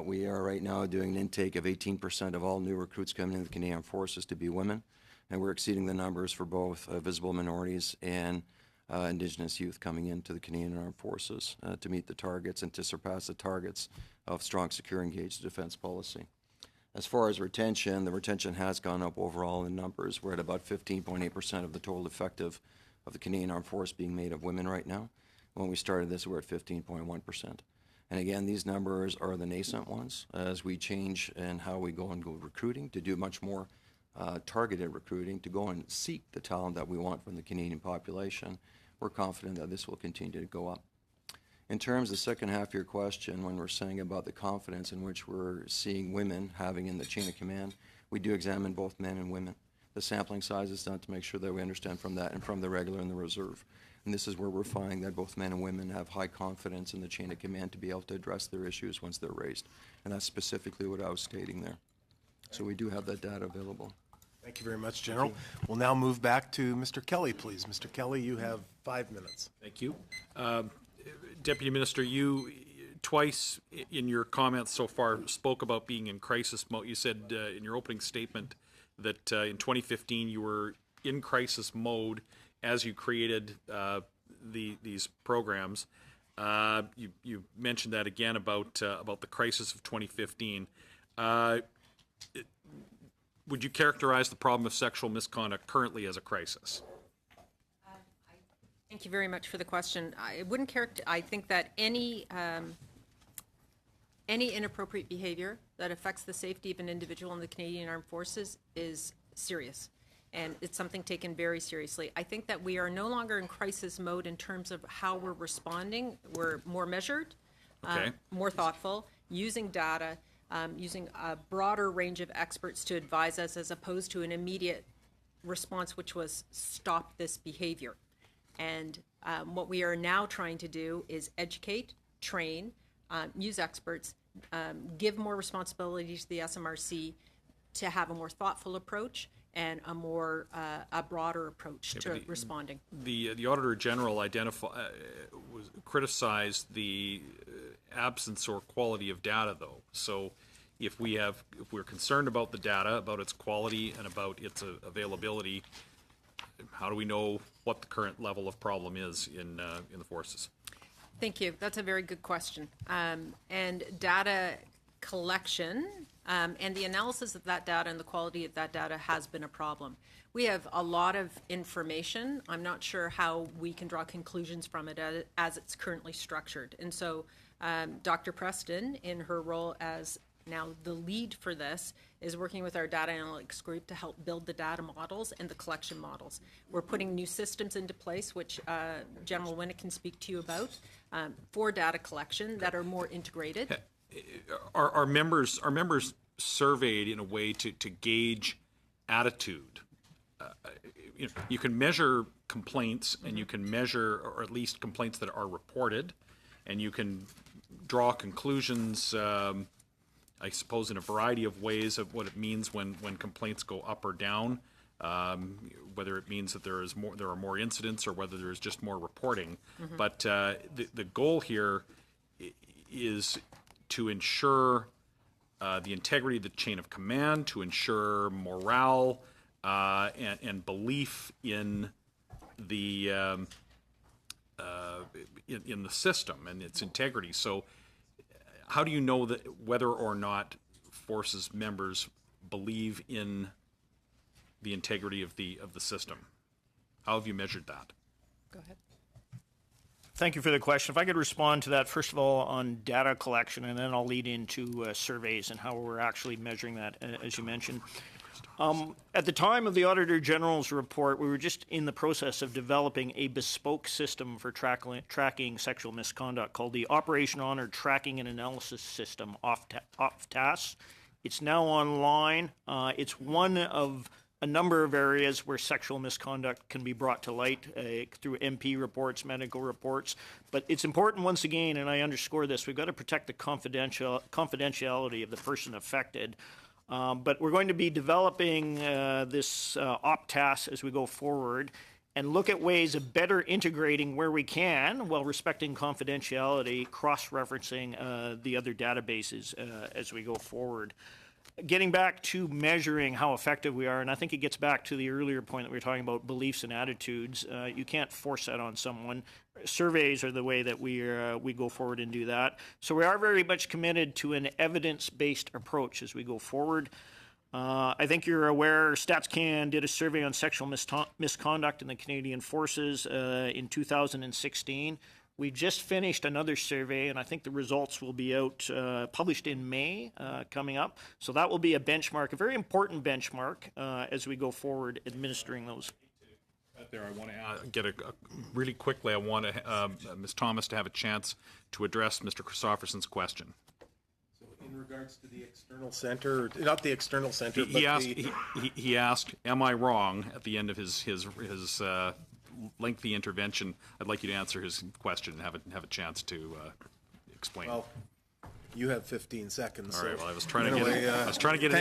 We are right now doing an intake of 18% of all new recruits coming into the Canadian Armed Forces to be women, and we're exceeding the numbers for both visible minorities and Indigenous youth coming into the Canadian Armed Forces to meet the targets and to surpass the targets of strong, secure, engaged defense policy. As far as retention, the retention has gone up overall in numbers. We're at about 15.8% of the total effective of the Canadian Armed Force being made of women right now. When we started this, we were at 15.1%. And again, these numbers are the nascent ones as we change in how we go and go recruiting to do much more targeted recruiting to go and seek the talent that we want from the Canadian population. We're confident that this will continue to go up. In terms of the second half of your question, when we're saying about the confidence in which we're seeing women having in the chain of command, we do examine both men and women. The sampling size is done to make sure that we understand from that and from the regular and the reserve. And this is where we're finding that both men and women have high confidence in the chain of command to be able to address their issues once they're raised. And that's specifically what I was stating there. So we do have that data available. Thank you very much, General. We'll now move back to Mr. Kelly, please. Mr. Kelly, you have 5 minutes. Thank you. Deputy Minister, you twice in your comments so far spoke about being in crisis mode. You said in your opening statement that in 2015 you were in crisis mode as you created these programs. You mentioned that again about the crisis of 2015. Would you characterize the problem of sexual misconduct currently as a crisis? Thank you very much for the question. I wouldn't I think that any inappropriate behavior that affects the safety of an individual in the Canadian Armed Forces is serious, and it's something taken very seriously. I think that we are no longer in crisis mode in terms of how we're responding. We're more measured, more thoughtful, using data, using a broader range of experts to advise us as opposed to an immediate response, which was stop this behavior. And what we are now trying to do is educate, train, use experts, give more responsibility to the SMRC to have a more thoughtful approach and a more a broader approach to responding. The Auditor General criticized the absence or quality of data, though. So if we're concerned about the data, about its quality and about its availability, how do we know what the current level of problem is in the forces? Thank you. That's a very good question. And data collection and the analysis of that data and the quality of that data has been a problem. We have a lot of information. I'm not sure how we can draw conclusions from it as it's currently structured. And so Dr. Preston, in her role as now the lead for this, is working with our data analytics group to help build the data models and the collection models. We're putting new systems into place, which General Winnick can speak to you about, for data collection that are more integrated. Are members surveyed in a way to gauge attitude? You can measure complaints, and you can measure, or at least complaints that are reported, and you can draw conclusions, I suppose, in a variety of ways of what it means when complaints go up or down, whether it means that there are more incidents or whether there's just more reporting. Mm-hmm. But the goal here is to ensure the integrity of the chain of command, to ensure morale and belief in the in the system and its integrity. So, how do you know that whether or not Forces members believe in the integrity of the system? How have you measured that? Go ahead. Thank you for the question. If I could respond to that, first of all, on data collection, and then I'll lead into surveys and how we're actually measuring that, as you mentioned. At the time of the Auditor General's report, we were just in the process of developing a bespoke system for tracking sexual misconduct called the Operation Honor Tracking and Analysis System, OFTAS. It's now online. It's one of a number of areas where sexual misconduct can be brought to light through MP reports, medical reports. But it's important, once again, and I underscore this, we've got to protect the confidentiality of the person affected. But we're going to be developing this OPTAS as we go forward and look at ways of better integrating where we can while respecting confidentiality, cross-referencing the other databases as we go forward. Getting back to measuring how effective we are, and I think it gets back to the earlier point that we were talking about beliefs and attitudes. You can't force that on someone. Surveys are the way that we go forward and do that. So we are very much committed to an evidence-based approach as we go forward. I think you're aware StatsCan did a survey on sexual misconduct in the Canadian Forces in 2016. We just finished another survey, and I think the results will be out, published in May, coming up. So that will be a benchmark, a very important benchmark as we go forward administering those. There, I want to get really quickly. I want Ms. Thomas to have a chance to address Mr. Christofferson's question. So, in regards to the external center, not the external center, He asked, "Am I wrong?" At the end of his lengthy intervention, I'd like you to answer his question and have a chance to explain. Well, you have 15 seconds. All right. So well, I was trying to get it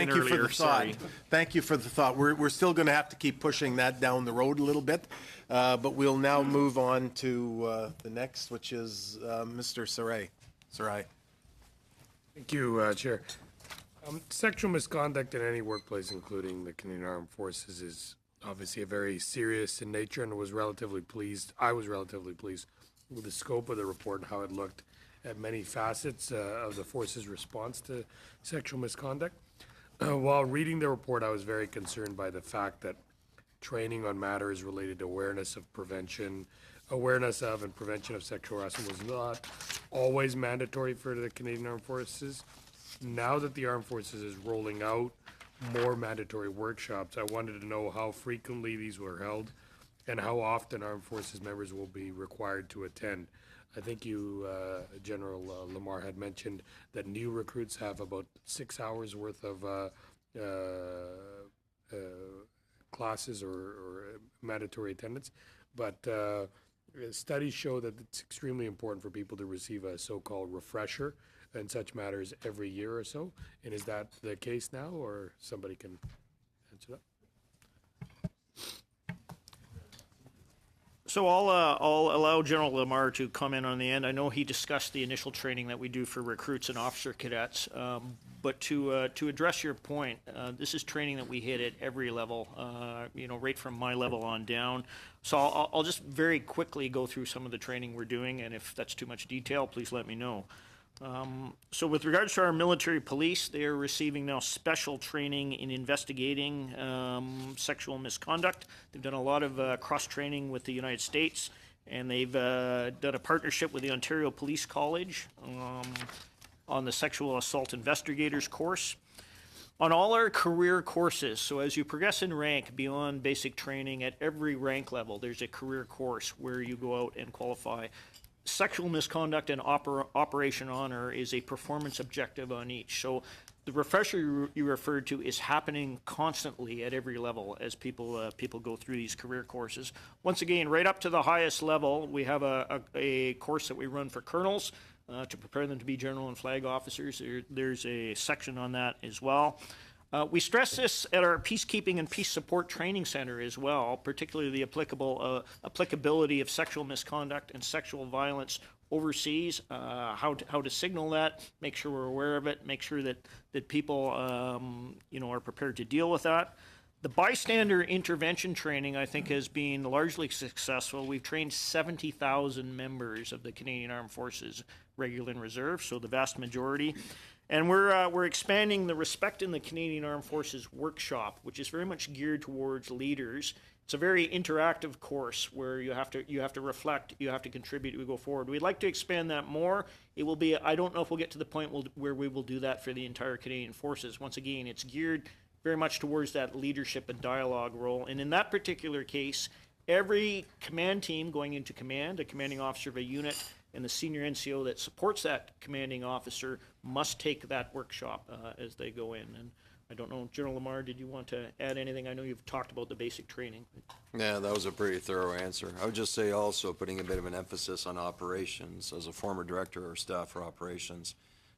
in you earlier. for the Sorry. thought. Thank you for the thought. We're still going to have to keep pushing that down the road a little bit, but we'll now move on to the next, which is Mr. Sarai. Sarai. Thank you, Chair. Sexual misconduct in any workplace, including the Canadian Armed Forces, is obviously a very serious in nature, and I was relatively pleased with the scope of the report and how it looked at many facets of the force's response to sexual misconduct. While reading the report, I was very concerned by the fact that training on matters related to awareness of and prevention of sexual harassment was not always mandatory for the Canadian Armed Forces. Now that the Armed Forces is rolling out more mandatory workshops, I wanted to know how frequently these were held and how often Armed Forces members will be required to attend. I think you, General Lamar, had mentioned that new recruits have about 6 hours worth of classes or mandatory attendance, but studies show that it's extremely important for people to receive a so-called refresher in such matters every year or so. And is that the case now, or somebody can answer that? So I'll allow General Lamar to comment on the end. I know he discussed the initial training that we do for recruits and officer cadets, but to address your point, this is training that we hit at every level, right from my level on down. So I'll just very quickly go through some of the training we're doing, and if that's too much detail, please let me know. So with regards to our military police, they are receiving now special training in investigating sexual misconduct. They've done a lot of cross-training with the United States, and they've done a partnership with the Ontario Police College on the Sexual Assault Investigators course. On all our career courses, so as you progress in rank beyond basic training at every rank level, there's a career course where you go out and qualify. Sexual misconduct and Operation Honor is a performance objective on each. So the refresher you referred to is happening constantly at every level as people go through these career courses. Once again, right up to the highest level, we have a course that we run for colonels to prepare them to be general and flag officers. There's a section on that as well. We stress this at our Peacekeeping and Peace Support Training Center as well, particularly the applicability of sexual misconduct and sexual violence overseas, how to signal that, make sure we're aware of it, make sure that people are prepared to deal with that. The bystander intervention training, I think, has been largely successful. We've trained 70,000 members of the Canadian Armed Forces, regular and reserve, so the vast majority. And we're expanding the Respect in the Canadian Armed Forces workshop, which is very much geared towards leaders. It's a very interactive course where you have to reflect, you have to contribute, we go forward. We'd like to expand that more. It will be, I don't know if we'll get to the point where we will do that for the entire Canadian Forces. Once again, it's geared very much towards that leadership and dialogue role. And in that particular case, every command team going into command, a commanding officer of a unit, and the senior NCO that supports that commanding officer must take that workshop as they go in. And I don't know, General Lamar, did you want to add anything? I know you've talked about the basic training. Yeah, that was a pretty thorough answer. I would just say also putting a bit of an emphasis on operations. As a former director or staff for operations,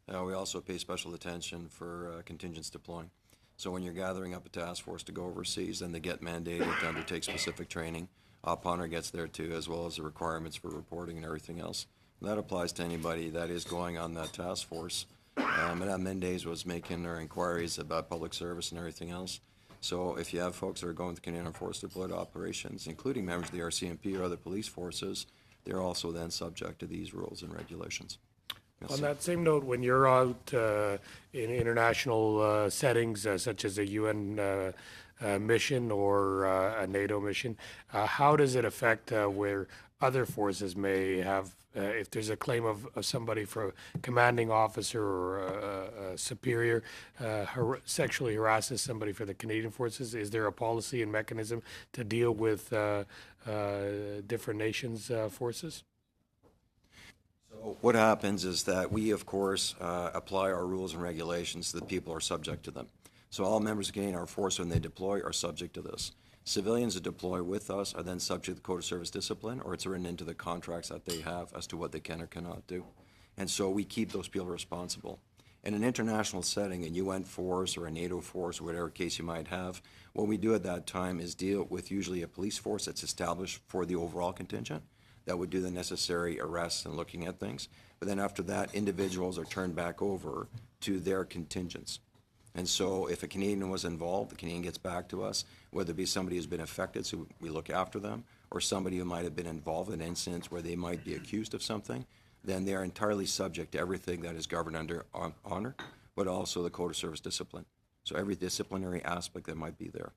we also pay special attention for contingents deploying. So when you're gathering up a task force to go overseas, then they get mandated to undertake specific training. Op Honor gets there too, as well as the requirements for reporting and everything else. And that applies to anybody that is going on that task force. And that Mendes was making their inquiries about public service and everything else. So if you have folks that are going to Canadian Armed Forces deployed operations, including members of the RCMP or other police forces, they're also then subject to these rules and regulations. Yes. On that same note, when you're out in international settings, such as a UN mission or a NATO mission, how does it affect where other forces may have, if there's a claim of somebody for a commanding officer or a superior sexually harasses somebody for the Canadian Forces? Is there a policy and mechanism to deal with different nations' forces? So what happens is that we, of course, apply our rules and regulations so that people are subject to them. So all members of Canadian Armed Forces, when they deploy, are subject to this. Civilians that deploy with us are then subject to the Code of Service Discipline, or it's written into the contracts that they have as to what they can or cannot do. And so we keep those people responsible. In an international setting, a UN force or a NATO force, or whatever case you might have, what we do at that time is deal with usually a police force that's established for the overall contingent that would do the necessary arrests and looking at things. But then after that, individuals are turned back over to their contingents. And so if a Canadian was involved, the Canadian gets back to us, whether it be somebody who's been affected, so we look after them, or somebody who might have been involved in incidents where they might be accused of something, then they are entirely subject to everything that is governed under honor, but also the Code of Service Discipline. So every disciplinary aspect that might be there.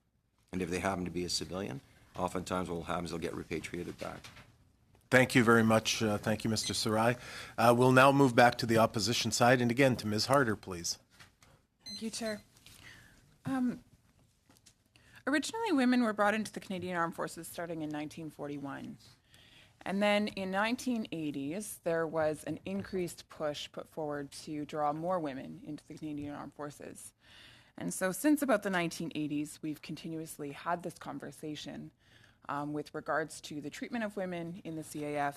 And if they happen to be a civilian, oftentimes what will happen is they'll get repatriated back. Thank you very much. Thank you, Mr. Sarai. We'll now move back to the opposition side, and again to Ms. Harder, please. Thank you, Chair. Originally, women were brought into the Canadian Armed Forces starting in 1941. And then in 1980s, there was an increased push put forward to draw more women into the Canadian Armed Forces. And so since about the 1980s, we've continuously had this conversation with regards to the treatment of women in the CAF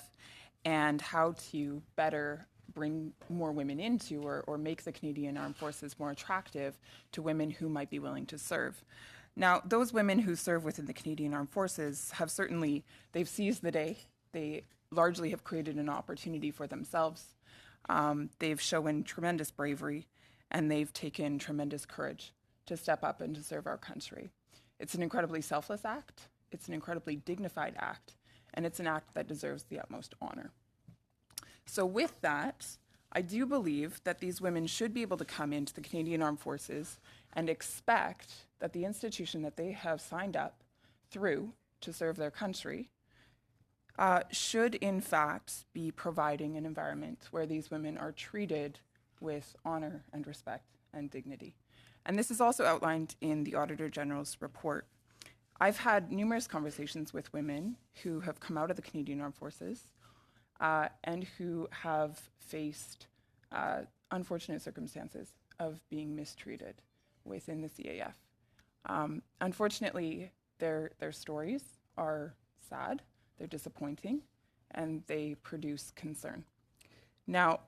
and how to better bring more women into or make the Canadian Armed Forces more attractive to women who might be willing to serve. Now, those women who serve within the Canadian Armed Forces have certainly, they've seized the day. They largely have created an opportunity for themselves. They've shown tremendous bravery, and they've taken tremendous courage to step up and to serve our country. It's an incredibly selfless act. It's an incredibly dignified act, and it's an act that deserves the utmost honor. So with that, I do believe that these women should be able to come into the Canadian Armed Forces and expect that the institution that they have signed up through to serve their country should in fact be providing an environment where these women are treated with honor and respect and dignity. And this is also outlined in the Auditor General's report. I've had numerous conversations with women who have come out of the Canadian Armed Forces and who have faced unfortunate circumstances of being mistreated within the CAF. Unfortunately, their stories are sad, they're disappointing, and they produce concern. Now,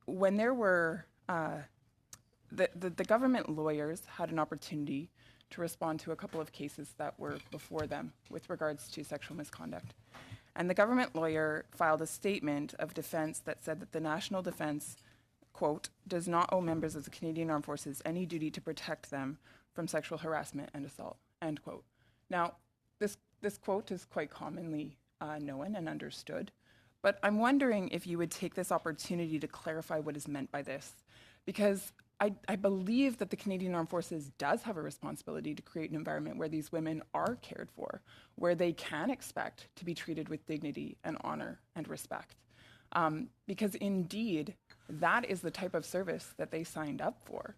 when there were, the government lawyers had an opportunity to respond to a couple of cases that were before them with regards to sexual misconduct. And the government lawyer filed a statement of defense that said that the National Defense, quote, does not owe members of the Canadian Armed Forces any duty to protect them from sexual harassment and assault, end quote. Now, this quote is quite commonly known and understood, but I'm wondering if you would take this opportunity to clarify what is meant by this, because I believe that the Canadian Armed Forces does have a responsibility to create an environment where these women are cared for, where they can expect to be treated with dignity and honor and respect. Because indeed, that is the type of service that they signed up for.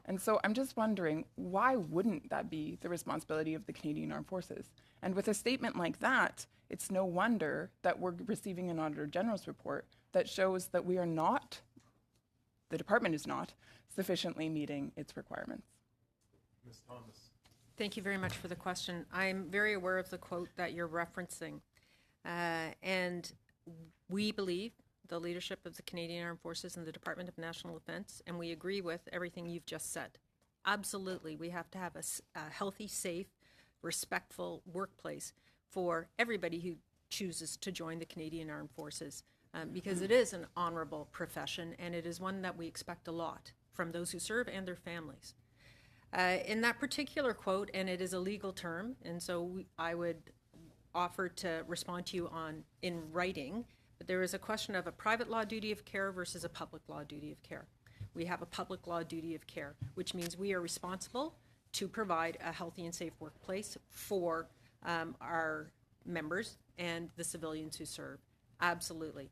And so I'm just wondering, why wouldn't that be the responsibility of the Canadian Armed Forces? And with a statement like that, it's no wonder that we're receiving an Auditor General's report that shows that we are not, the department is not, sufficiently meeting its requirements. Ms. Thomas. Thank you very much for the question. I'm very aware of the quote that you're referencing. And we believe, the leadership of the Canadian Armed Forces and the Department of National Defence, and we agree with everything you've just said. Absolutely, we have to have a healthy, safe, respectful workplace for everybody who chooses to join the Canadian Armed Forces, because it is an honourable profession, and it is one that we expect a lot from those who serve and their families. In that particular quote, and it is a legal term, and so I would offer to respond to you in writing, but there is a question of a private law duty of care versus a public law duty of care. We have a public law duty of care, which means we are responsible to provide a healthy and safe workplace for our members and the civilians who serve. Absolutely.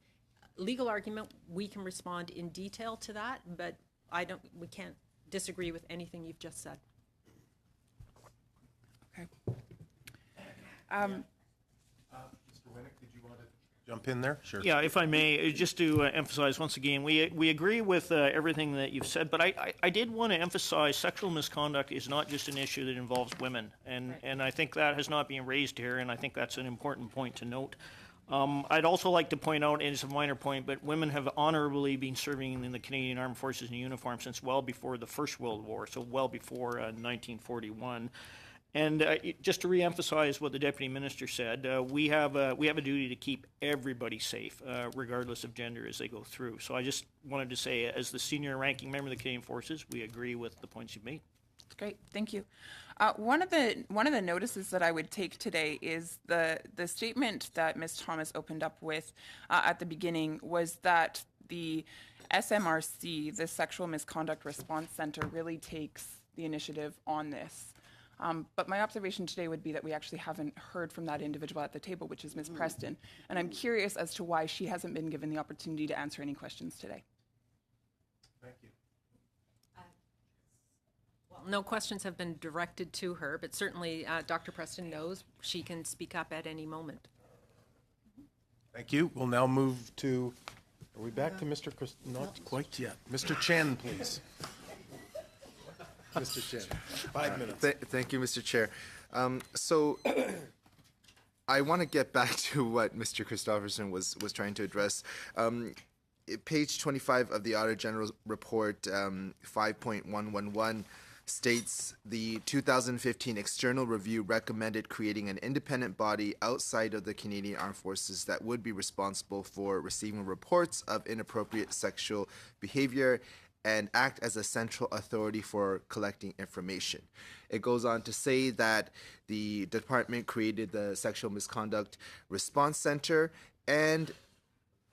Legal argument, we can respond in detail to that, but we can't disagree with anything you've just said. Okay. Mr. Winnick, did you want to jump in there? Sure. Yeah, if I may, just to emphasize once again, we agree with everything that you've said, but I did want to emphasize sexual misconduct is not just an issue that involves women, and I think that has not been raised here, and I think that's an important point to note. I'd also like to point out, and it's a minor point, but women have honorably been serving in the Canadian Armed Forces in uniform since well before the First World War, so well before 1941. And just to reemphasize what the Deputy Minister said, we have a duty to keep everybody safe, regardless of gender, as they go through. So I just wanted to say, as the senior ranking member of the Canadian Forces, we agree with the points you've made. That's great. Thank you. One of the notices that I would take today is the statement that Ms. Thomas opened up with at the beginning was that the SMRC, the Sexual Misconduct Response Center, really takes the initiative on this. But my observation today would be that we actually haven't heard from that individual at the table, which is Ms. Preston. And I'm curious as to why she hasn't been given the opportunity to answer any questions today. Thank you. Well, no questions have been directed to her, but certainly Dr. Preston knows she can speak up at any moment. Thank you. We'll now move to, are we back to Mr. Not quite yet. Mr. Chen, please. Mr. Chen, 5 minutes. Thank you, Mr. Chair. So I want to get back to what Mr. Christofferson was trying to address. Page 25 of the Auditor General's report, 5.111, states the 2015 external review recommended creating an independent body outside of the Canadian Armed Forces that would be responsible for receiving reports of inappropriate sexual behavior and act as a central authority for collecting information. It goes on to say that the department created the Sexual Misconduct Response Center and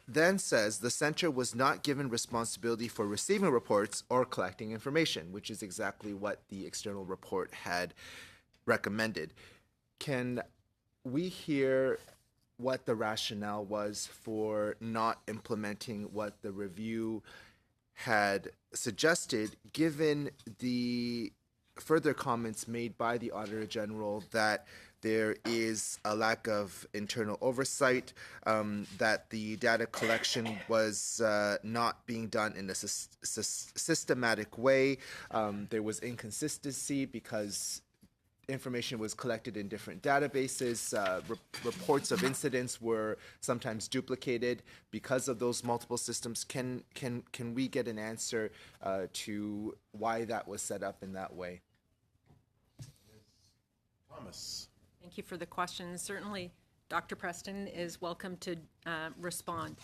then says the center was not given responsibility for receiving reports or collecting information, which is exactly what the external report had recommended. Can we hear what the rationale was for not implementing what the review had suggested, given the further comments made by the Auditor General that there is a lack of internal oversight, that the data collection was not being done in a systematic way. There was inconsistency because information was collected in different databases. Reports of incidents were sometimes duplicated because of those multiple systems. Can we get an answer to why that was set up in that way? Thomas. Thank you for the question. Certainly, Dr. Preston is welcome to respond.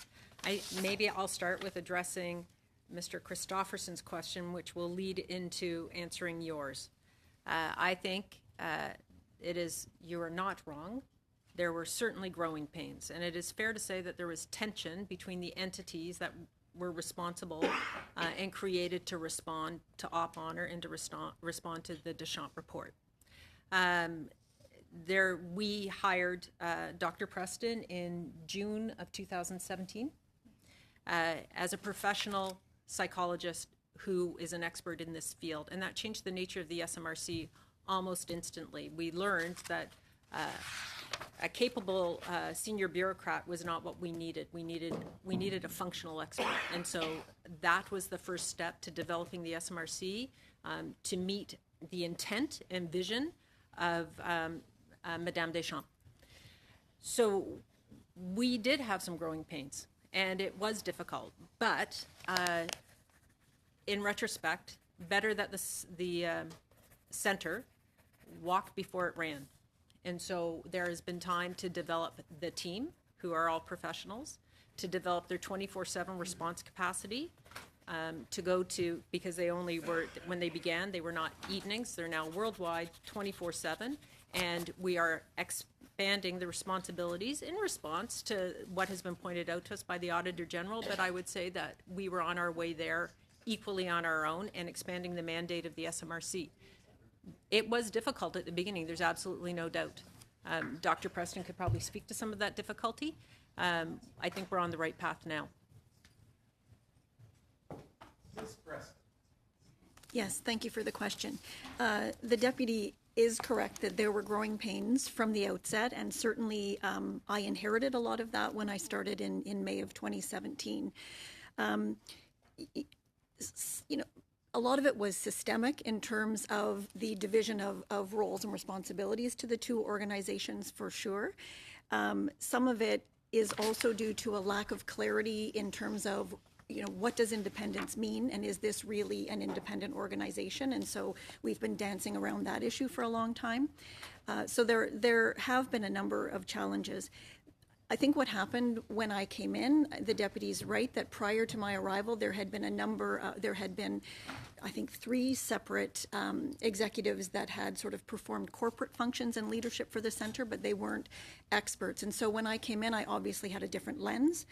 Maybe I'll start with addressing Mr. Christofferson's question, which will lead into answering yours. I think you are not wrong. There were certainly growing pains, and it is fair to say that there was tension between the entities that were responsible and created to respond to Op Honor and to respond to the Deschamps report. We hired Dr. Preston in June of 2017 as a professional psychologist who is an expert in this field, and that changed the nature of the SMRC almost instantly. We learned that a capable senior bureaucrat was not what we needed. We needed a functional expert, and so that was the first step to developing the SMRC to meet the intent and vision of Madame Deschamps. So we did have some growing pains, and it was difficult, but in retrospect, better that the center walked before it ran. And so there has been time to develop the team, who are all professionals, to develop their 24/7 response capacity, to go to, because they only were, when they began, they were not evenings, they're now worldwide 24/7, and we are expanding the responsibilities in response to what has been pointed out to us by the Auditor General, but I would say that we were on our way there equally on our own and expanding the mandate of the SMRC. It was difficult at the beginning, there's absolutely no doubt. Dr. Preston could probably speak to some of that difficulty. I think we're on the right path now. Ms. Preston. Yes, thank you for the question. The deputy is correct that there were growing pains from the outset, and certainly I inherited a lot of that when I started in May of 2017. A lot of it was systemic in terms of the division of roles and responsibilities to the two organizations, for sure. Some of it is also due to a lack of clarity in terms of what does independence mean, and is this really an independent organization? And so we've been dancing around that issue for a long time. So there have been a number of challenges. I think what happened when I came in, the deputy's right that prior to my arrival, there had been I think 3 separate executives that had sort of performed corporate functions and leadership for the center, but they weren't experts. And so when I came in, I obviously had a different lens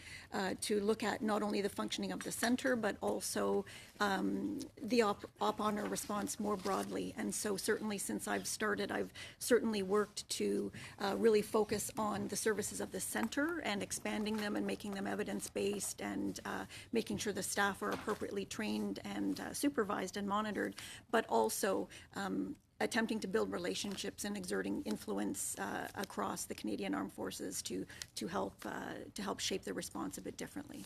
to look at not only the functioning of the center, but also the Op Honor response more broadly. And so certainly since I've started, I've certainly worked to really focus on the services of the center and expanding them and making them evidence-based and making sure the staff are appropriately trained and supervised and monitored, but also attempting to build relationships and exerting influence across the Canadian Armed Forces to help shape the response a bit differently.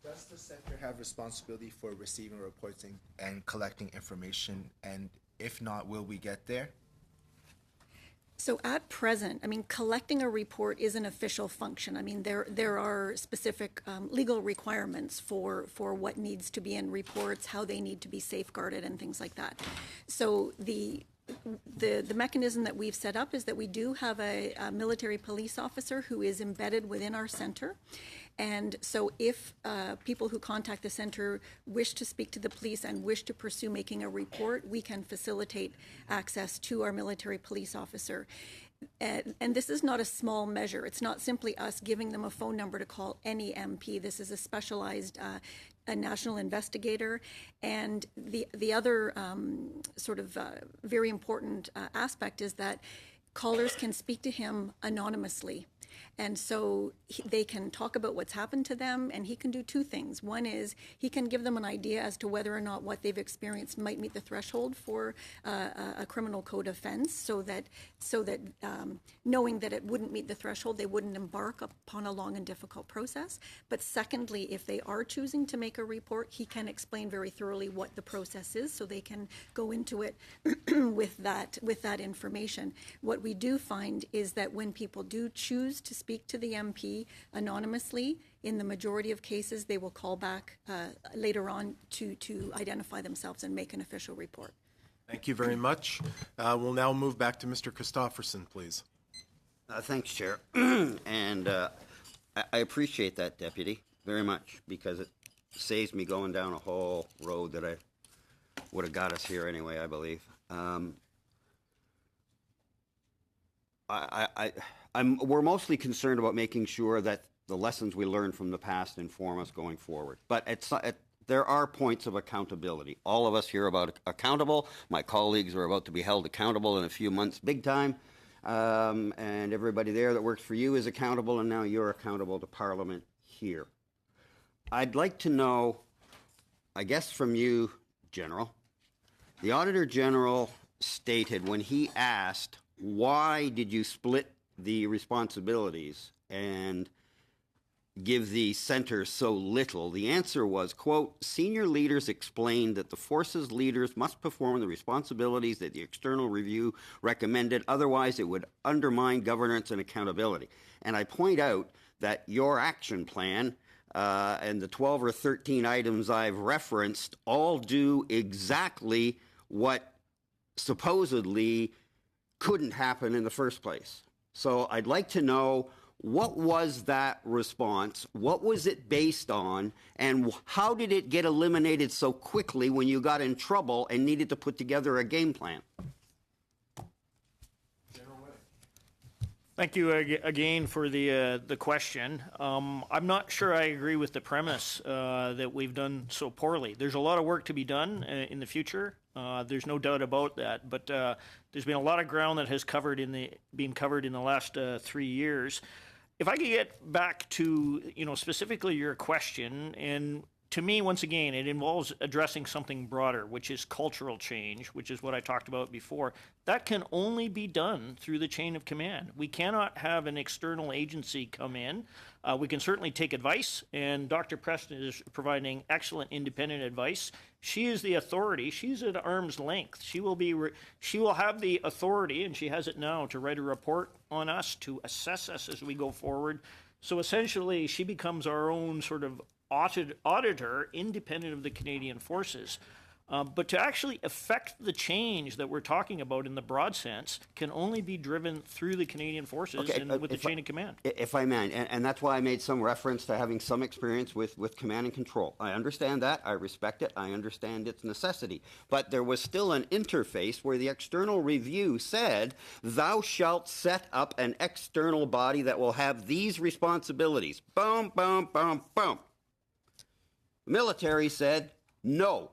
Does the center have responsibility for receiving reports and collecting information? And if not, will we get there? So at present, collecting a report is an official function. There are specific legal requirements for what needs to be in reports, how they need to be safeguarded, and things like that. So the mechanism that we've set up is that we do have a military police officer who is embedded within our center. And so if people who contact the center wish to speak to the police and wish to pursue making a report, we can facilitate access to our military police officer. And this is not a small measure. It's not simply us giving them a phone number to call any MP. This is a specialized a national investigator. And the other very important aspect is that callers can speak to him anonymously. And so they can talk about what's happened to them, and he can do 2 things. One is he can give them an idea as to whether or not what they've experienced might meet the threshold for a criminal code offense, so that knowing that it wouldn't meet the threshold, they wouldn't embark upon a long and difficult process. But secondly, if they are choosing to make a report, he can explain very thoroughly what the process is, so they can go into it with that information. What we do find is that when people do choose to speak to the MP anonymously, in the majority of cases, they will call back later on to identify themselves and make an official report. Thank you very much. We'll now move back to Mr. Christofferson, please. Thanks, Chair. And I appreciate that, Deputy, very much, because it saves me going down a whole road that I would have got us here anyway, I believe. we're mostly concerned about making sure that the lessons we learned from the past inform us going forward. But there are points of accountability. All of us here are accountable. My colleagues are about to be held accountable in a few months, big time. And everybody there that works for you is accountable, and now you're accountable to Parliament here. I'd like to know, I guess from you, General, the Auditor General stated when he asked, why did you split the responsibilities and give the center so little? The answer was, quote, senior leaders explained that the forces leaders must perform the responsibilities that the external review recommended, otherwise it would undermine governance and accountability. And I point out that your action plan and the 12 or 13 items I've referenced all do exactly what supposedly couldn't happen in the first place. So I'd like to know, what was that response? What was it based on? And how did it get eliminated so quickly when you got in trouble and needed to put together a game plan? Thank you again for the question. I'm not sure I agree with the premise that we've done so poorly. There's a lot of work to be done in the future. There's no doubt about that. But there's been a lot of ground that has been covered in the last 3 years. If I could get back to specifically your question, and to me, once again, it involves addressing something broader, which is cultural change, which is what I talked about before. That can only be done through the chain of command. We cannot have an external agency come in. We can certainly take advice, and Dr. Preston is providing excellent independent advice. She is the authority. She's at arm's length. She will have the authority, and she has it now, to write a report on us, to assess us as we go forward. So essentially, she becomes our own sort of auditor, independent of the Canadian Forces. But to actually affect the change that we're talking about in the broad sense can only be driven through the Canadian Forces and with the chain of command. If I may, and that's why I made some reference to having some experience with command and control. I understand that. I respect it. I understand its necessity. But there was still an interface where the external review said, thou shalt set up an external body that will have these responsibilities. Boom, boom, boom, boom. The military said no.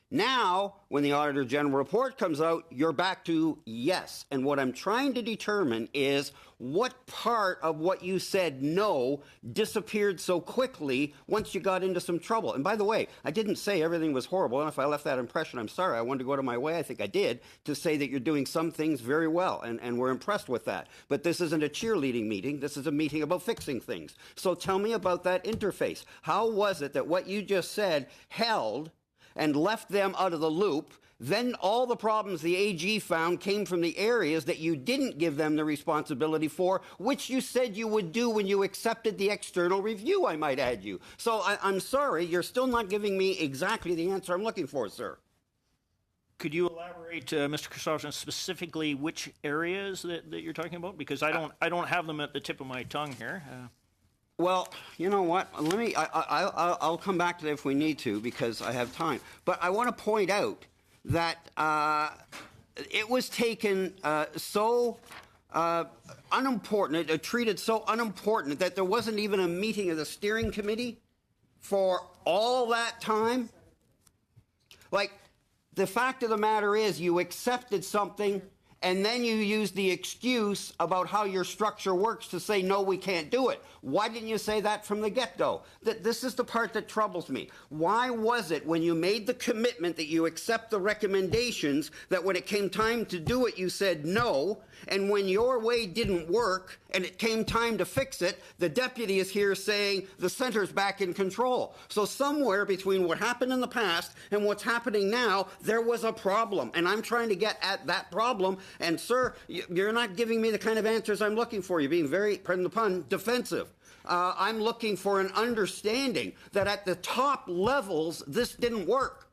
Now, when the Auditor General report comes out, you're back to yes. And what I'm trying to determine is what part of what you said no disappeared so quickly once you got into some trouble. And by the way, I didn't say everything was horrible. And if I left that impression, I'm sorry. I wanted to go out of my way, I think I did, to say that you're doing some things very well. And we're impressed with that. But this isn't a cheerleading meeting. This is a meeting about fixing things. So tell me about that interface. How was it that what you just said held and left them out of the loop? Then all the problems the AG found came from the areas that you didn't give them the responsibility for, which you said you would do when you accepted the external review, I might add you. So I'm sorry, you're still not giving me exactly the answer I'm looking for, sir. Could you elaborate, Mr. Christopherson, specifically which areas that you're talking about? Because I don't have them at the tip of my tongue here. Well, you know what? I'll come back to that if we need to, because I have time. But I want to point out that it was taken so unimportant, treated so unimportant that there wasn't even a meeting of the steering committee for all that time. Like, the fact of the matter is you accepted something and then you use the excuse about how your structure works to say, no, we can't do it. Why didn't you say that from the get-go? This is the part that troubles me. Why was it when you made the commitment that you accept the recommendations that when it came time to do it, you said no, and when your way didn't work and it came time to fix it, the deputy is here saying the center's back in control. So somewhere between what happened in the past and what's happening now, there was a problem, and I'm trying to get at that problem. And, sir, you're not giving me the kind of answers I'm looking for. You're being very, pardon the pun, defensive. I'm looking for an understanding that at the top levels, this didn't work.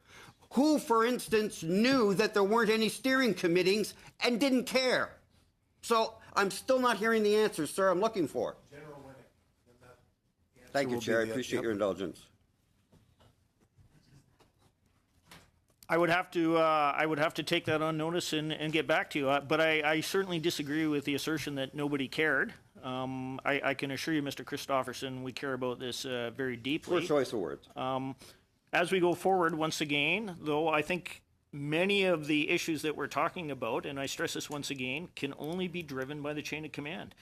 Who, for instance, knew that there weren't any steering committees and didn't care? So I'm still not hearing the answers, sir, I'm looking for. General Winnick. Thank you, Chair. I appreciate your indulgence. I would have to take that on notice and get back to you. But I certainly disagree with the assertion that nobody cared. I can assure you, Mr. Christofferson, we care about this very deeply. Poor choice of words. As we go forward, once again, though, I think many of the issues that we're talking about, and I stress this once again, can only be driven by the chain of command.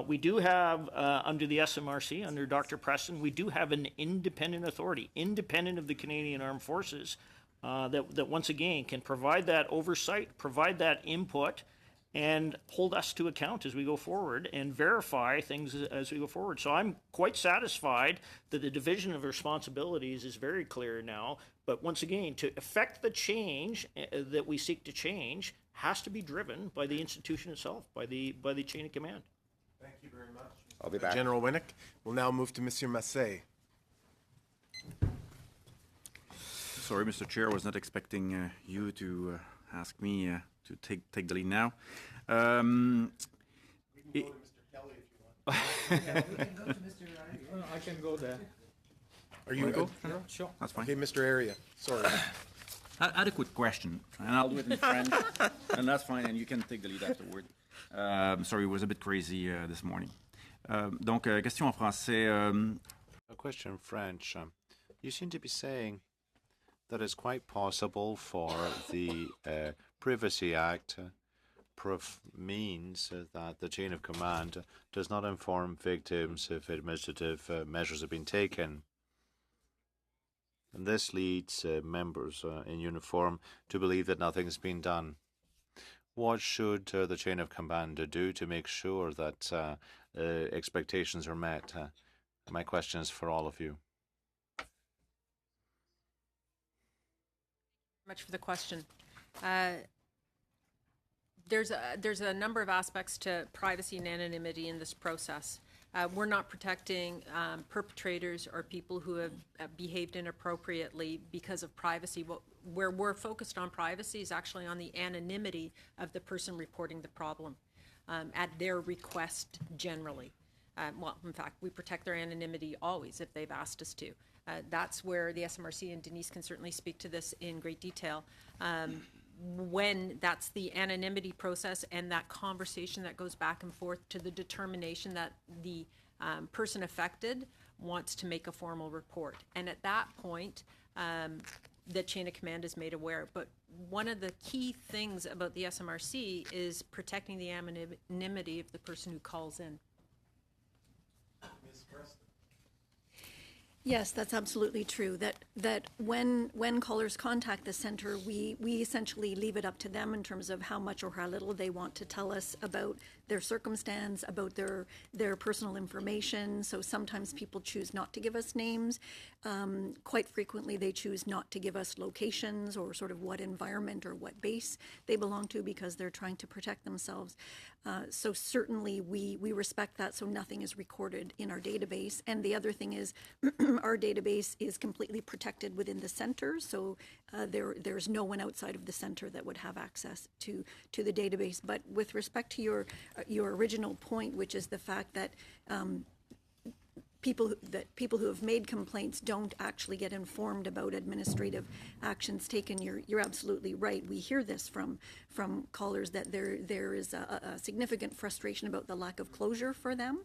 We do have, under the SMRC, under Dr. Preston, we do have an independent authority, independent of the Canadian Armed Forces, that once again can provide that oversight, provide that input, and hold us to account as we go forward and verify things as we go forward. So I'm quite satisfied that the division of responsibilities is very clear now. But once again, to effect the change that we seek to change has to be driven by the institution itself, by the chain of command. Thank you very much. I'll be back. General Winnick. We'll now move to Monsieur Massé. Sorry, Mr. Chair, I was not expecting you to ask me to take the lead now. Mr. Kelly if you want. I can go there. Are you go? Sure. That's fine. Okay, Mr. Area. Sorry. I had a quick question, and I'll do it in French, and that's fine, and you can take the lead afterward. Sorry, it was a bit crazy this morning. Donc, question en français. A question in French. You seem to be saying that it's quite possible for the Privacy Act means that the chain of command does not inform victims if administrative measures have been taken. And this leads members in uniform to believe that nothing's been done. What should the chain of command do to make sure that expectations are met? My question is for all of you. Much for the question. There's a number of aspects to privacy and anonymity in this process. We're not protecting perpetrators or people who have behaved inappropriately because of privacy. Where we're focused on privacy is actually on the anonymity of the person reporting the problem at their request generally. Well, in fact, we protect their anonymity always if they've asked us to. That's where the SMRC, and Denise can certainly speak to this in great detail, when that's the anonymity process and that conversation that goes back and forth to the determination that the person affected wants to make a formal report. And at that point, the chain of command is made aware. But one of the key things about the SMRC is protecting the anonymity of the person who calls in. Ms. Preston. Yes, that's absolutely true. That when callers contact the center, we essentially leave it up to them in terms of how much or how little they want to tell us about their circumstance, about their personal information. So sometimes people choose not to give us names. Quite frequently, they choose not to give us locations or sort of what environment or what base they belong to because they're trying to protect themselves. So certainly we respect that, so nothing is recorded in our database. And the other thing is our database is completely protected within the center, so there's no one outside of the center that would have access to the database. But with respect to your original point, which is the fact that people who have made complaints don't actually get informed about administrative actions taken. You're absolutely right. We hear this from callers that there is a significant frustration about the lack of closure for them,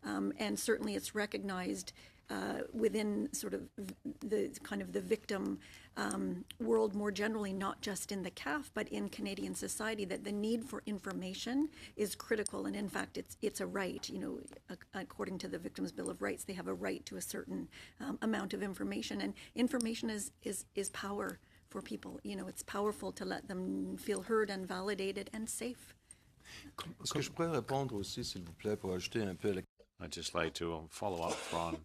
and certainly it's recognized within sort of the victim world more generally, not just in the CAF, but in Canadian society, that the need for information is critical. And in fact, it's a right. You know, according to the Victims' Bill of Rights, they have a right to a certain amount of information. And information is power for people. You know, it's powerful to let them feel heard and validated and safe. Est-ce que je pourrais répondre aussi, s'il vous plaît, pour ajouter un peu? I'd just like to follow up from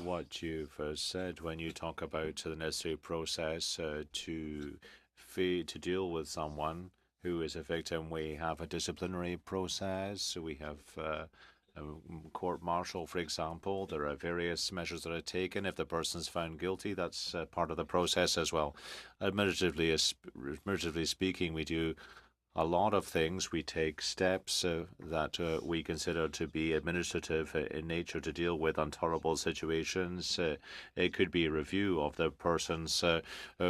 what you've said when you talk about the necessary process to deal with someone who is a victim. We have a disciplinary process. We have a court-martial, for example. There are various measures that are taken. If the person's found guilty, that's part of the process as well. Administratively speaking, we do a lot of things. We take steps that we consider to be administrative in nature to deal with intolerable situations. It could be a review of the person's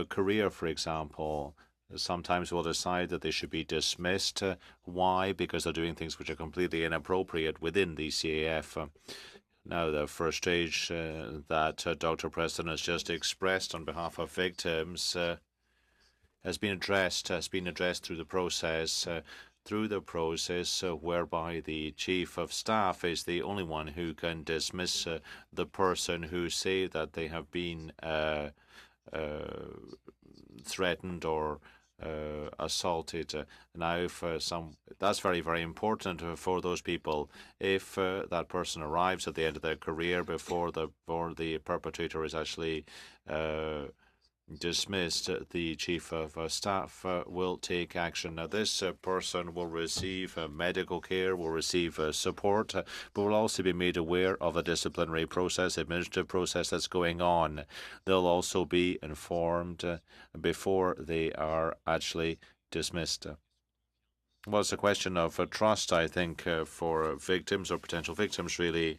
career, for example. Sometimes we'll decide that they should be dismissed. Why? Because they're doing things which are completely inappropriate within the CAF. Now, the first stage that Dr. Preston has just expressed on behalf of victims has been addressed through the process. Whereby the chief of staff is the only one who can dismiss the person who say that they have been threatened or assaulted. Now, if that's very, very important for those people. If that person arrives at the end of their career before the perpetrator is actually dismissed, the chief of staff will take action. Now, this person will receive medical care, will receive support, but will also be made aware of a disciplinary process, administrative process that's going on. They'll also be informed before they are actually dismissed. Well, it's a question of trust, I think, for victims or potential victims, really.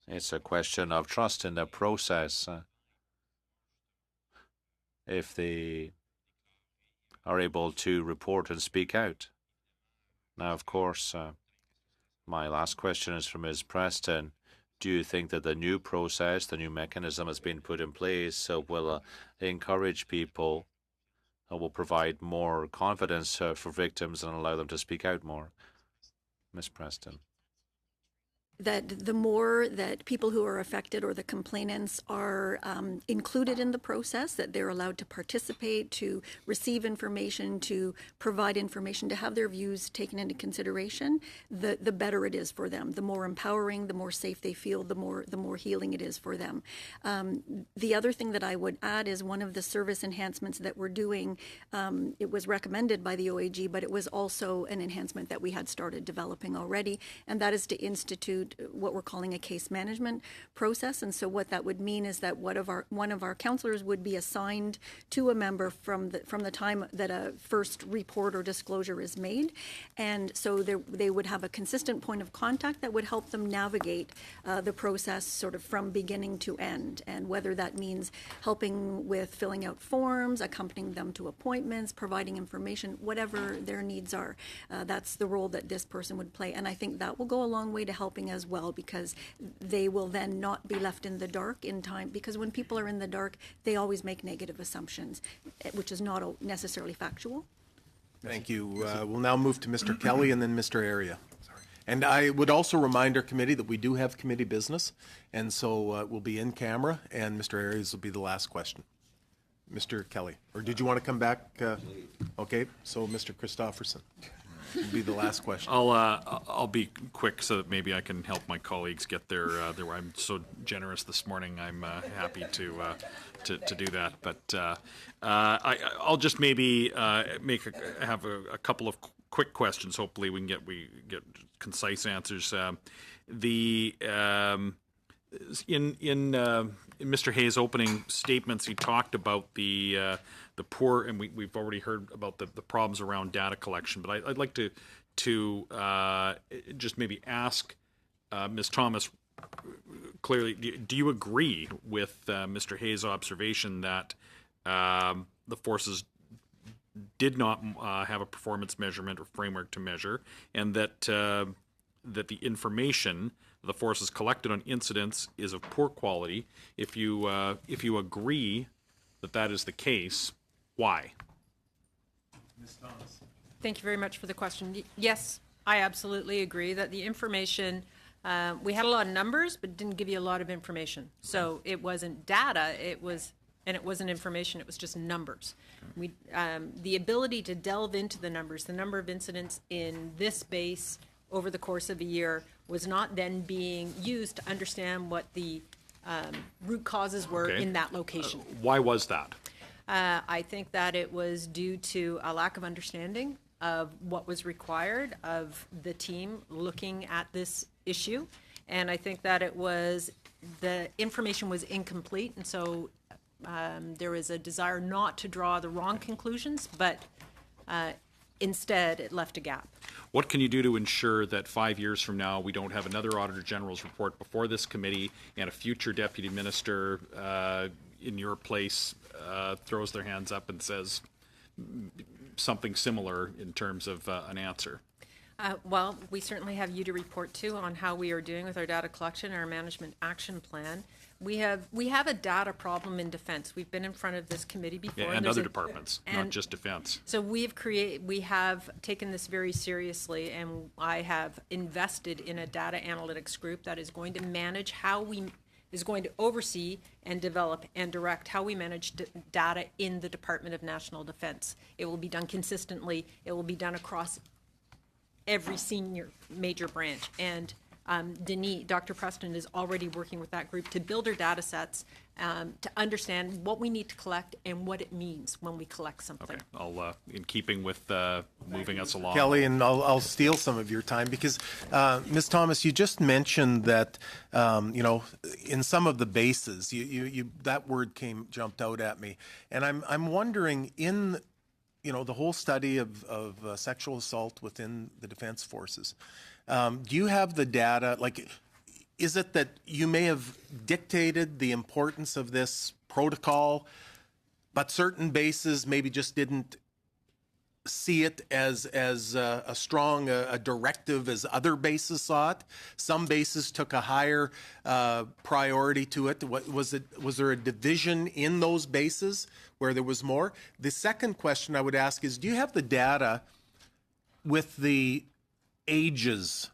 It's a question of trust in the process. If they are able to report and speak out. Now, of course, my last question is from Ms. Preston. Do you think that the new process, the new mechanism that's been put in place will encourage people, will provide more confidence for victims and allow them to speak out more? Ms. Preston. That the more that people who are affected or the complainants are included in the process, that they're allowed to participate, to receive information, to provide information, to have their views taken into consideration, the better it is for them. The more empowering, the more safe they feel, the more healing it is for them. The other thing that I would add is one of the service enhancements that we're doing, it was recommended by the OAG, but it was also an enhancement that we had started developing already, and that is to institute what we're calling a case management process. And so what that would mean is that one of our counselors would be assigned to a member from the time that a first report or disclosure is made. And so they would have a consistent point of contact that would help them navigate the process sort of from beginning to end. And whether that means helping with filling out forms, accompanying them to appointments, providing information, whatever their needs are, that's the role that this person would play. And I think that will go a long way to helping as well, because they will then not be left in the dark in time, because when people are in the dark, they always make negative assumptions, which is not necessarily factual. Thank you. We'll now move to Mr. Kelly and then Mr. Area. And I would also remind our committee that we do have committee business, and so we'll be in camera, and Mr. Arias will be the last question. Mr. Kelly, or did you want to come back? Okay, so Mr. Christofferson. Will be the last question. I'll be quick so that maybe I can help my colleagues get their. I'm so generous this morning. I'm happy to do that. But I'll just maybe have a couple of quick questions. Hopefully we get concise answers. In Mr. Hayes' opening statements, he talked about the poor, and we've already heard about the problems around data collection. But I'd like to just maybe ask Ms. Thomas clearly, do you agree with Mr. Hayes' observation that the forces did not have a performance measurement or framework to measure, and that the information the forces collected on incidents is of poor quality? If you agree that is the case, why? Ms. Thomas. Thank you very much for the question. Yes, I absolutely agree that the information, we had a lot of numbers, but didn't give you a lot of information. So it wasn't data, it wasn't information, it was just numbers. The ability to delve into the numbers, the number of incidents in this base over the course of a year was not then being used to understand what the root causes were in that location. Why was that? I think that it was due to a lack of understanding of what was required of the team looking at this issue. And I think that the information was incomplete. And so There was a desire not to draw the wrong conclusions, but instead it left a gap. What can you do to ensure that 5 years from now, we don't have another Auditor General's report before this committee and a future deputy minister in your place throws their hands up and says something similar in terms of an answer? Well, we certainly have you to report to on how we are doing with our data collection and our management action plan. We have a data problem in defense. We've been in front of this committee before. Yeah, and there's other departments, not just defense. So we have taken this very seriously, and I have invested in a data analytics group that is going to manage is going to oversee and develop and direct how we manage data in the Department of National Defense. It will be done consistently. It will be done across every senior major branch. And Denis, Dr. Preston is already working with that group to build our data sets, to understand what we need to collect and what it means when we collect something. Okay, I'll, in keeping with moving us along. Kelly, and I'll steal some of your time because, Ms. Thomas, you just mentioned that, in some of the bases, you that word jumped out at me. And I'm wondering, in the whole study of sexual assault within the Defense Forces, do you have the data? Like, is it that you may have dictated the importance of this protocol, but certain bases maybe just didn't see it as a strong a directive as other bases saw it? Some bases took a higher priority to it. Was there a division in those bases where there was more? The second question I would ask is, do you have the data with the ages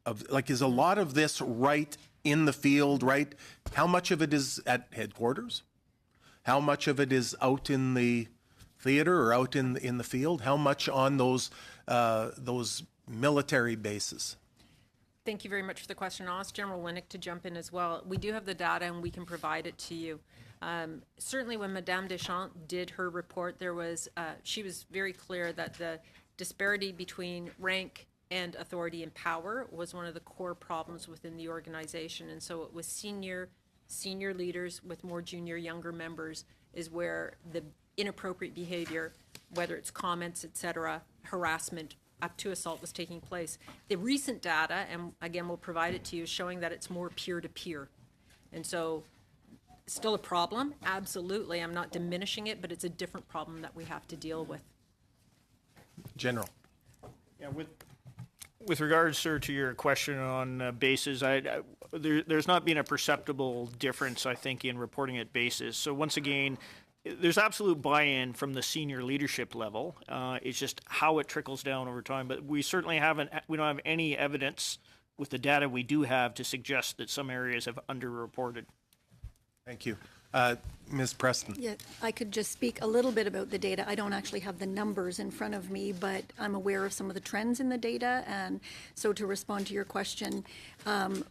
of, like, is a lot of this right in the field, right? How much of it is at headquarters? How much of it is out in the theater or out in the field? How much on those military bases? Thank you very much for the question. I'll ask General Winnick to jump in as well. We do have the data and we can provide it to you. Certainly when Madame Deschamps did her report, she was very clear that the disparity between rank and authority and power was one of the core problems within the organization. And so it was senior leaders with more junior, younger members is where the inappropriate behavior, whether it's comments, etc., harassment, up to assault, was taking place. The recent data, and again we'll provide it to you, is showing that it's more peer-to-peer. And so still a problem, absolutely. I'm not diminishing it, but it's a different problem that we have to deal with. General. Yeah, with regards, sir, to your question on bases, there's not been a perceptible difference, I think, in reporting at bases. So once again, there's absolute buy-in from the senior leadership level. It's just how it trickles down over time. But we certainly we don't have any evidence with the data we do have to suggest that some areas have underreported. Thank you. Ms. Preston. Yeah, I could just speak a little bit about the data. I don't actually have the numbers in front of me, but I'm aware of some of the trends in the data. And so to respond to your question,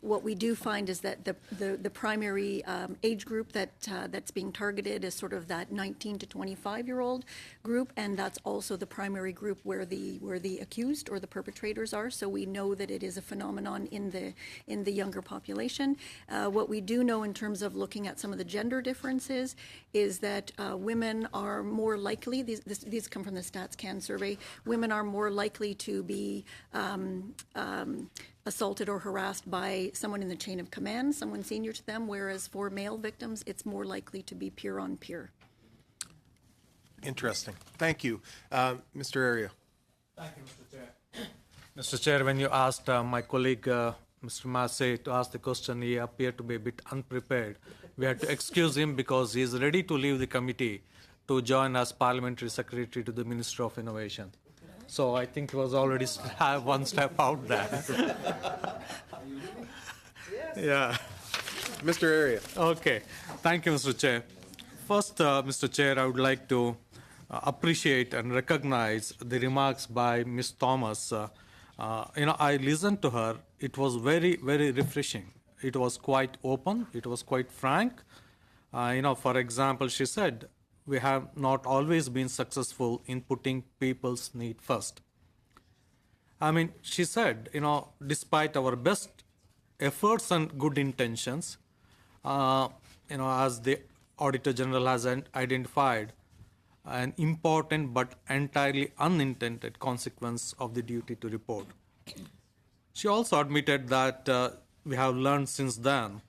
what we do find is that the primary age group that's being targeted is sort of that 19 to 25-year-old group, and that's also the primary group where the accused or the perpetrators are. So we know that it is a phenomenon in the younger population. What we do know in terms of looking at some of the gender differences is that women are more likely, these come from the StatsCan survey, women are more likely to be assaulted or harassed by someone in the chain of command, someone senior to them, whereas for male victims, it's more likely to be peer on peer. Interesting. Thank you. Mr. Area. Thank you, Mr. Chair. Mr. Chair, when you asked my colleague, Mr. Massey, to ask the question, he appeared to be a bit unprepared. We had to excuse him because he is ready to leave the committee to join as Parliamentary Secretary to the Ministry of Innovation. So I think he was already one step out there. Yeah. Mr. Area. Okay. Thank you, Mr. Chair. First, Mr. Chair, I would like to appreciate and recognize the remarks by Ms. Thomas. I listened to her. It was very, very refreshing. It was quite open. It was quite frank. For example, she said, we have not always been successful in putting people's need first. She said, despite our best efforts and good intentions, as the Auditor General has identified an important but entirely unintended consequence of the duty to report. She also admitted that we have learned since then,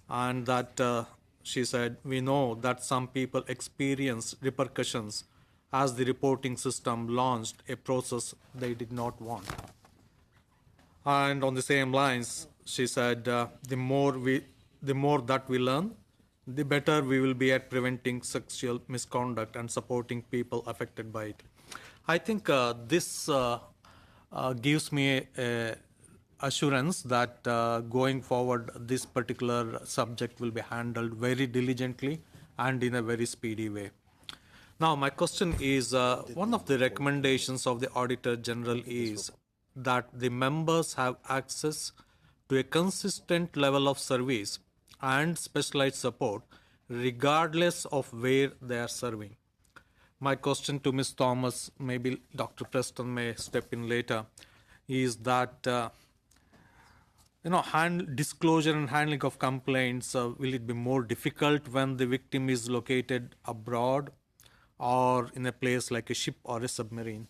and that she said, we know that some people experience repercussions as the reporting system launched a process they did not want. And on the same lines, she said, the more that we learn, the better we will be at preventing sexual misconduct and supporting people affected by it. I think this gives me a assurance that going forward, this particular subject will be handled very diligently and in a very speedy way. Now, my question is, one of the recommendations of the Auditor General is that the members have access to a consistent level of service and specialized support regardless of where they are serving. My question to Ms. Thomas, maybe Dr. Preston may step in later, is that disclosure and handling of complaints, will it be more difficult when the victim is located abroad or in a place like a ship or a submarine?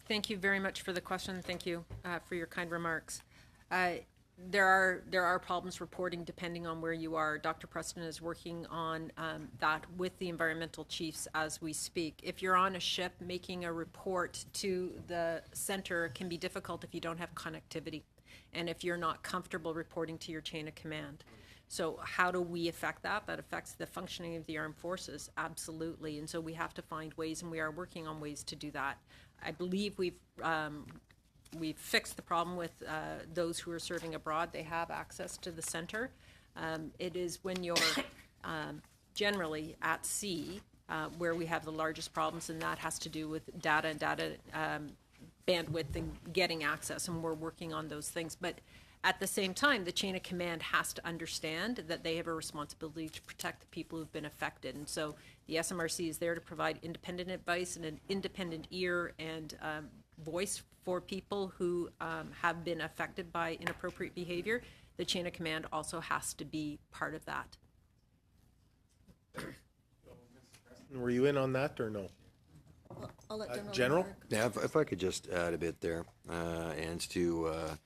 Thank you very much for the question. Thank you for your kind remarks. There are problems reporting depending on where you are. Dr. Preston is working on that with the environmental chiefs as we speak. If you're on a ship, making a report to the center can be difficult if you don't have connectivity and if you're not comfortable reporting to your chain of command. So how do we affect that? That affects the functioning of the armed forces, absolutely. And so we have to find ways, and we are working on ways to do that. I believe we've fixed the problem with those who are serving abroad. They have access to the center. It is when you're generally at sea where we have the largest problems, and that has to do with data bandwidth and getting access, and we're working on those things. But at the same time, the chain of command has to understand that they have a responsibility to protect the people who've been affected. And so the SMRC is there to provide independent advice and an independent ear and voice for people who have been affected by inappropriate behavior. The chain of command also has to be part of that. Were you in on that or no? I'll let General? Yeah, if I could just add a bit there, and to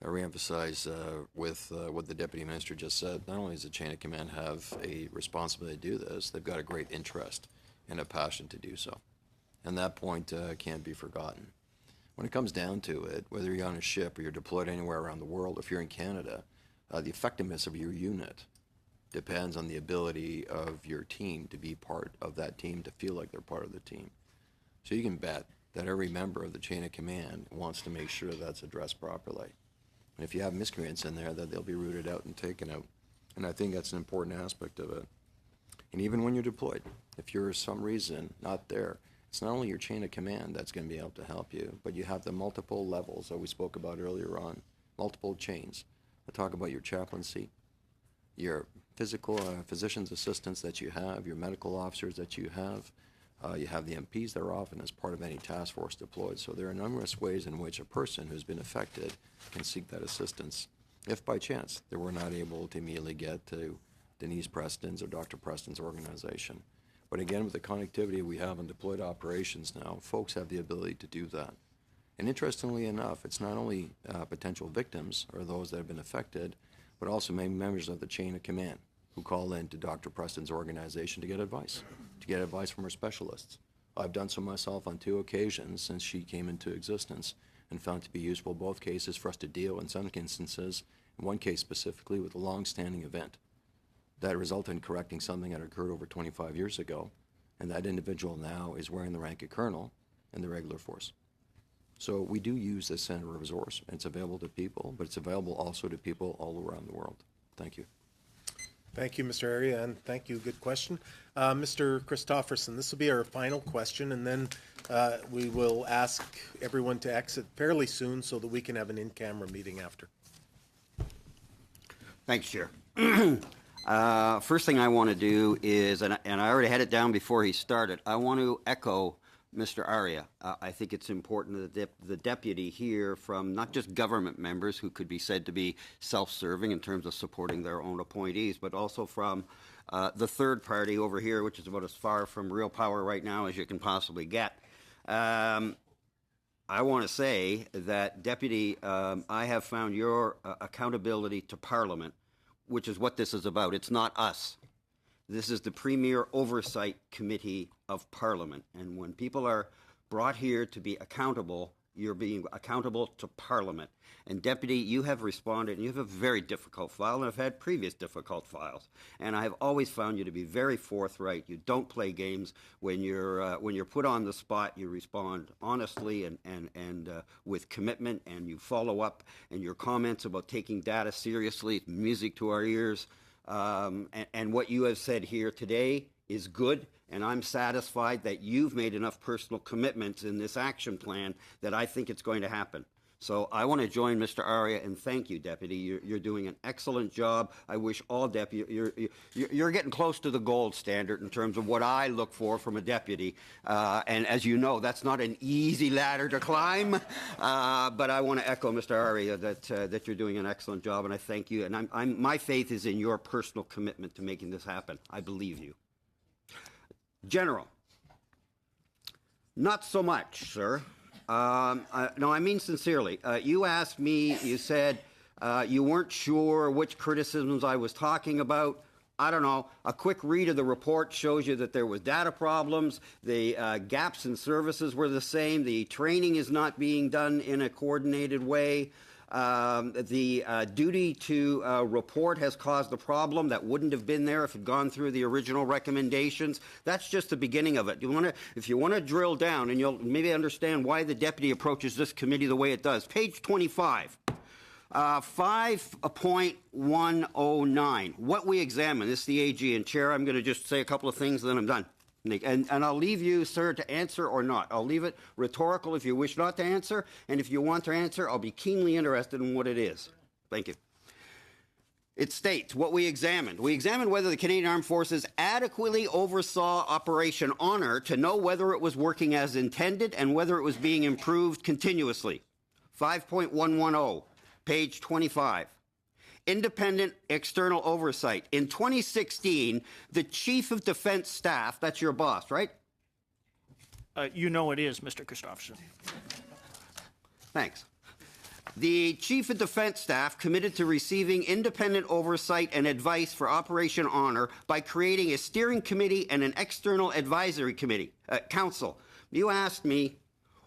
reemphasize with what the Deputy Minister just said, not only does the chain of command have a responsibility to do this, they've got a great interest and a passion to do so. And that point can't be forgotten. When it comes down to it, whether you're on a ship or you're deployed anywhere around the world, if you're in Canada, the effectiveness of your unit depends on the ability of your team to be part of that team, to feel like they're part of the team. So you can bet that every member of the chain of command wants to make sure that's addressed properly. And if you have miscreants in there, that they'll be rooted out and taken out. And I think that's an important aspect of it. And even when you're deployed, if you're for some reason not there, it's not only your chain of command that's going to be able to help you, but you have the multiple levels that we spoke about earlier on, multiple chains. I talk about your chaplaincy, your physical physician's assistants that you have, your medical officers that you have the MPs that are often as part of any task force deployed. So there are numerous ways in which a person who's been affected can seek that assistance if by chance they were not able to immediately get to Denise Preston's or Dr. Preston's organization. But again, with the connectivity we have in deployed operations now, folks have the ability to do that. And interestingly enough, it's not only potential victims or those that have been affected, but also many members of the chain of command who call in to Dr. Preston's organization to get advice from her specialists. I've done so myself on 2 occasions since she came into existence and found it to be useful, both cases, for us to deal in some instances, in one case specifically, with a long-standing event that resulted in correcting something that occurred over 25 years ago, and that individual now is wearing the rank of colonel in the regular force. So we do use this center of resource, and it's available to people, but it's available also to people all around the world. Thank you. Thank you, Mr. Aria, and thank you. Good question. Mr. Christofferson, this will be our final question, and then we will ask everyone to exit fairly soon so that we can have an in-camera meeting after. Thanks, Chair. First thing I want to do is, and I already had it down before he started, I want to echo Mr. Aria. I think it's important that the deputy hear from not just government members who could be said to be self-serving in terms of supporting their own appointees, but also from the third party over here, which is about as far from real power right now as you can possibly get. I want to say that, Deputy, I have found your accountability to Parliament, which is what this is about. It's not us. This is the Premier Oversight Committee of Parliament. And when people are brought here to be accountable, you're being accountable to Parliament. And Deputy, you have responded, and you have a very difficult file, and I've had previous difficult files. And I have always found you to be very forthright. You don't play games. When you're put on the spot, you respond honestly and with commitment, and you follow up. And your comments about taking data seriously, music to our ears. And what you have said here today is good, and I'm satisfied that you've made enough personal commitments in this action plan that I think it's going to happen. So I want to join Mr. Aria and thank you, Deputy. You're doing an excellent job. I wish all deputies, you're getting close to the gold standard in terms of what I look for from a deputy. And as you know, that's not an easy ladder to climb. But I want to echo Mr. Aria that you're doing an excellent job, and I thank you. And my faith is in your personal commitment to making this happen. I believe you. General, not so much, sir. No, I mean sincerely. You asked me, you said you weren't sure which criticisms I was talking about. I don't know. A quick read of the report shows you that there was data problems. The gaps in services were the same. The training is not being done in a coordinated way. The duty to report has caused the problem that wouldn't have been there if it had gone through the original recommendations. That's just the beginning of it. If you want to drill down, and you'll maybe understand why the deputy approaches this committee the way it does. Page 25. 5.109. What we examine. This is the AG and Chair. I'm going to just say a couple of things, then I'm done. And I'll leave you, sir, to answer or not. I'll leave it rhetorical if you wish not to answer, and if you want to answer, I'll be keenly interested in what it is. Thank you. It states what we examined. We examined whether the Canadian Armed Forces adequately oversaw Operation Honor to know whether it was working as intended and whether it was being improved continuously. 5.110, page 25. Independent external oversight. In 2016, the Chief of Defense Staff, that's your boss, right? You know it is, Mr. Christopherson. Thanks. The Chief of Defense Staff committed to receiving independent oversight and advice for Operation Honor by creating a steering committee and an external advisory committee, council. You asked me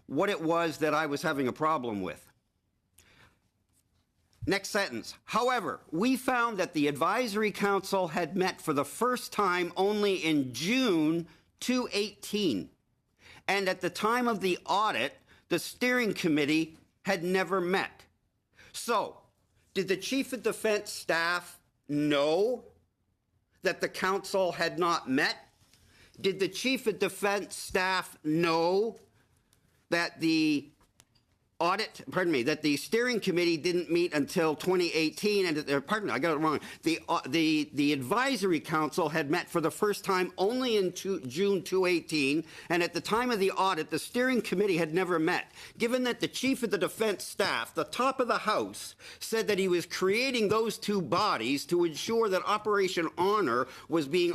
what it was that I was having a problem with. Next sentence. However, we found that the Advisory Council had met for the first time only in June 2018. And at the time of the audit, the steering committee had never met. So, did the Chief of Defense Staff know that the council had not met? Did the Chief of Defense Staff know that the that the steering committee didn't meet until 2018, and pardon me, I got it wrong. The advisory council had met for the first time only in June 2018, and at the time of the audit, the steering committee had never met. Given that the Chief of the Defense Staff, the top of the house, said that he was creating those two bodies to ensure that Operation Honor was being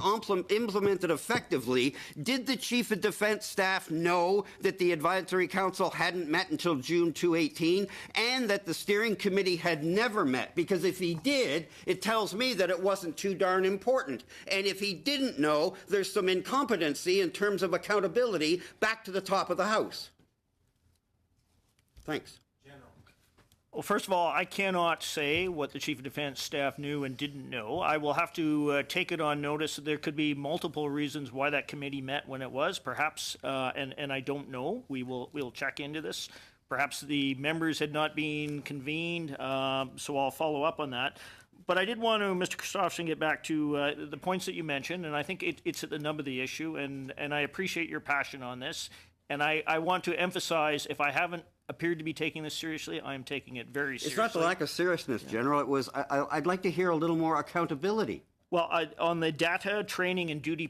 implemented effectively, did the Chief of Defense Staff know that the advisory council hadn't met until June 2018, and that the steering committee had never met? Because if he did, it tells me that it wasn't too darn important. And if he didn't know, there's some incompetency in terms of accountability back to the top of the house. Thanks. Well, first of all, I cannot say what the Chief of Defense Staff knew and didn't know. I will have to take it on notice that there could be multiple reasons why that committee met when it was, perhaps, and I don't know. We'll check into this. Perhaps the members had not been convened, so I'll follow up on that. But I did want to, Mr. Christopherson, get back to the points that you mentioned, and I think it's at the nub of the issue, and I appreciate your passion on this. And I want to emphasize, if I haven't appeared to be taking this seriously, I am taking it very seriously. It's not the lack of seriousness, General. It was, I'd like to hear a little more accountability. Well, on the data, training, and duty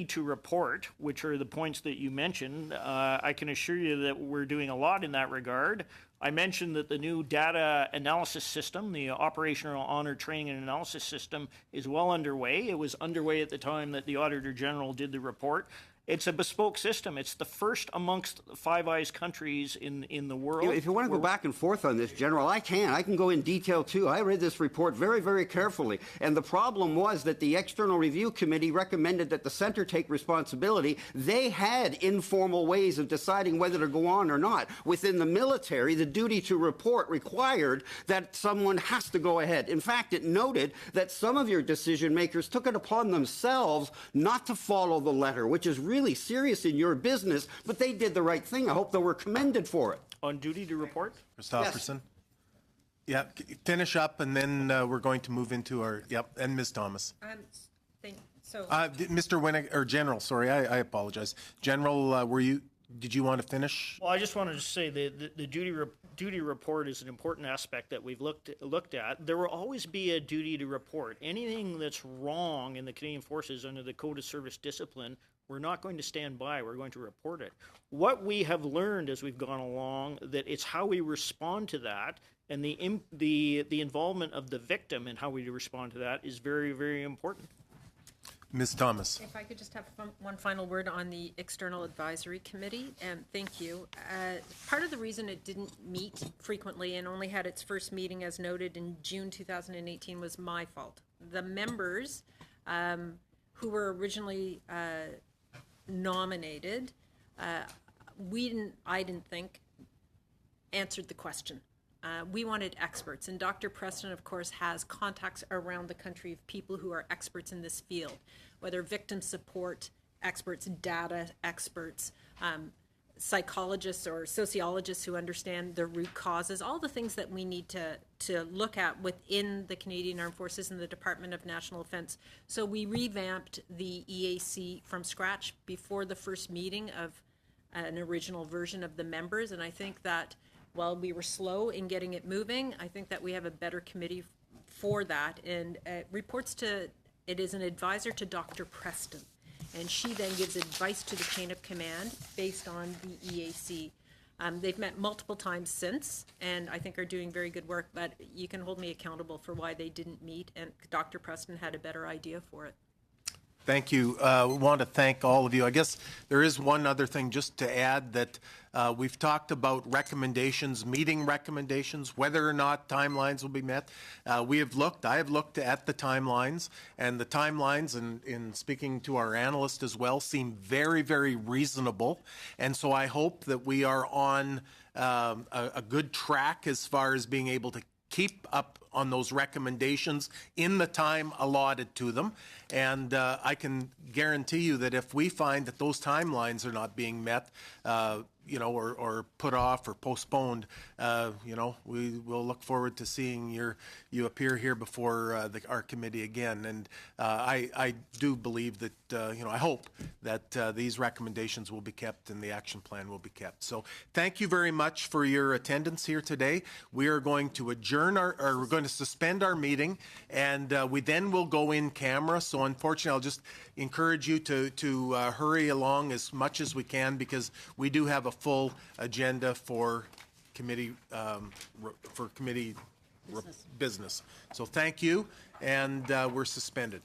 to report, which are the points that you mentioned, I can assure you that we're doing a lot in that regard. I mentioned that the new data analysis system, the Operational Honor Training and Analysis System, is well underway. It was underway at the time that the Auditor General did the report. It's a bespoke system. It's the first amongst Five Eyes countries in the world. If you want to go back and forth on this, General, I can. I can go in detail, too. I read this report very, very carefully. And the problem was that the External Review Committee recommended that the center take responsibility. They had informal ways of deciding whether to go on or not. Within the military, the duty to report required that someone has to go ahead. In fact, it noted that some of your decision makers took it upon themselves not to follow the letter, which is really serious in your business, but they did the right thing. I hope they were commended for it. On duty to report? Christopherson? Yeah, finish up, and then we're going to move into our, and Ms. Thomas. Mr. Winnick, or General, sorry, I apologize. General, did you want to finish? Well, I just wanted to say the duty report is an important aspect that we've looked at. There will always be a duty to report. Anything that's wrong in the Canadian Forces under the Code of Service Discipline, we're not going to stand by. We're going to report it. What we have learned as we've gone along, that it's how we respond to that, and the involvement of the victim and how we respond to that is very, very important. Ms. Thomas. If I could just have one final word on the External Advisory Committee, and thank you. Part of the reason it didn't meet frequently and only had its first meeting, as noted, in June 2018 was my fault. The members who were originally nominated, I didn't think, answered the question. We wanted experts, and Dr. Preston, of course, has contacts around the country of people who are experts in this field, whether victim support experts, data experts, psychologists or sociologists who understand the root causes, all the things that we need to look at within the Canadian Armed Forces and the Department of National Defence. So we revamped the EAC from scratch before the first meeting of an original version of the members, and I think that while we were slow in getting it moving, I think that we have a better committee for that, and it is an advisor to Dr. Preston, and she then gives advice to the chain of command based on the EAC. They've met multiple times since, and I think are doing very good work, but you can hold me accountable for why they didn't meet, and Dr. Preston had a better idea for it. Thank you. Want to thank all of you. I guess there is one other thing just to add, that we've talked about recommendations, meeting recommendations, whether or not timelines will be met. I have looked at the timelines, and the timelines, in speaking to our analyst as well, seem very, very reasonable. And so I hope that we are on a good track as far as being able to keep up on those recommendations in the time allotted to them. And I can guarantee you that if we find that those timelines are not being met, or put off or postponed, we will look forward to seeing you appear here before our committee again. And I do believe that, I hope that these recommendations will be kept and the action plan will be kept. So thank you very much for your attendance here today. We are going to we're going to suspend our meeting, and we then will go in camera. So unfortunately, I'll just encourage you to hurry along as much as we can, because we do have a full agenda for committee business. So thank you, and we're suspended.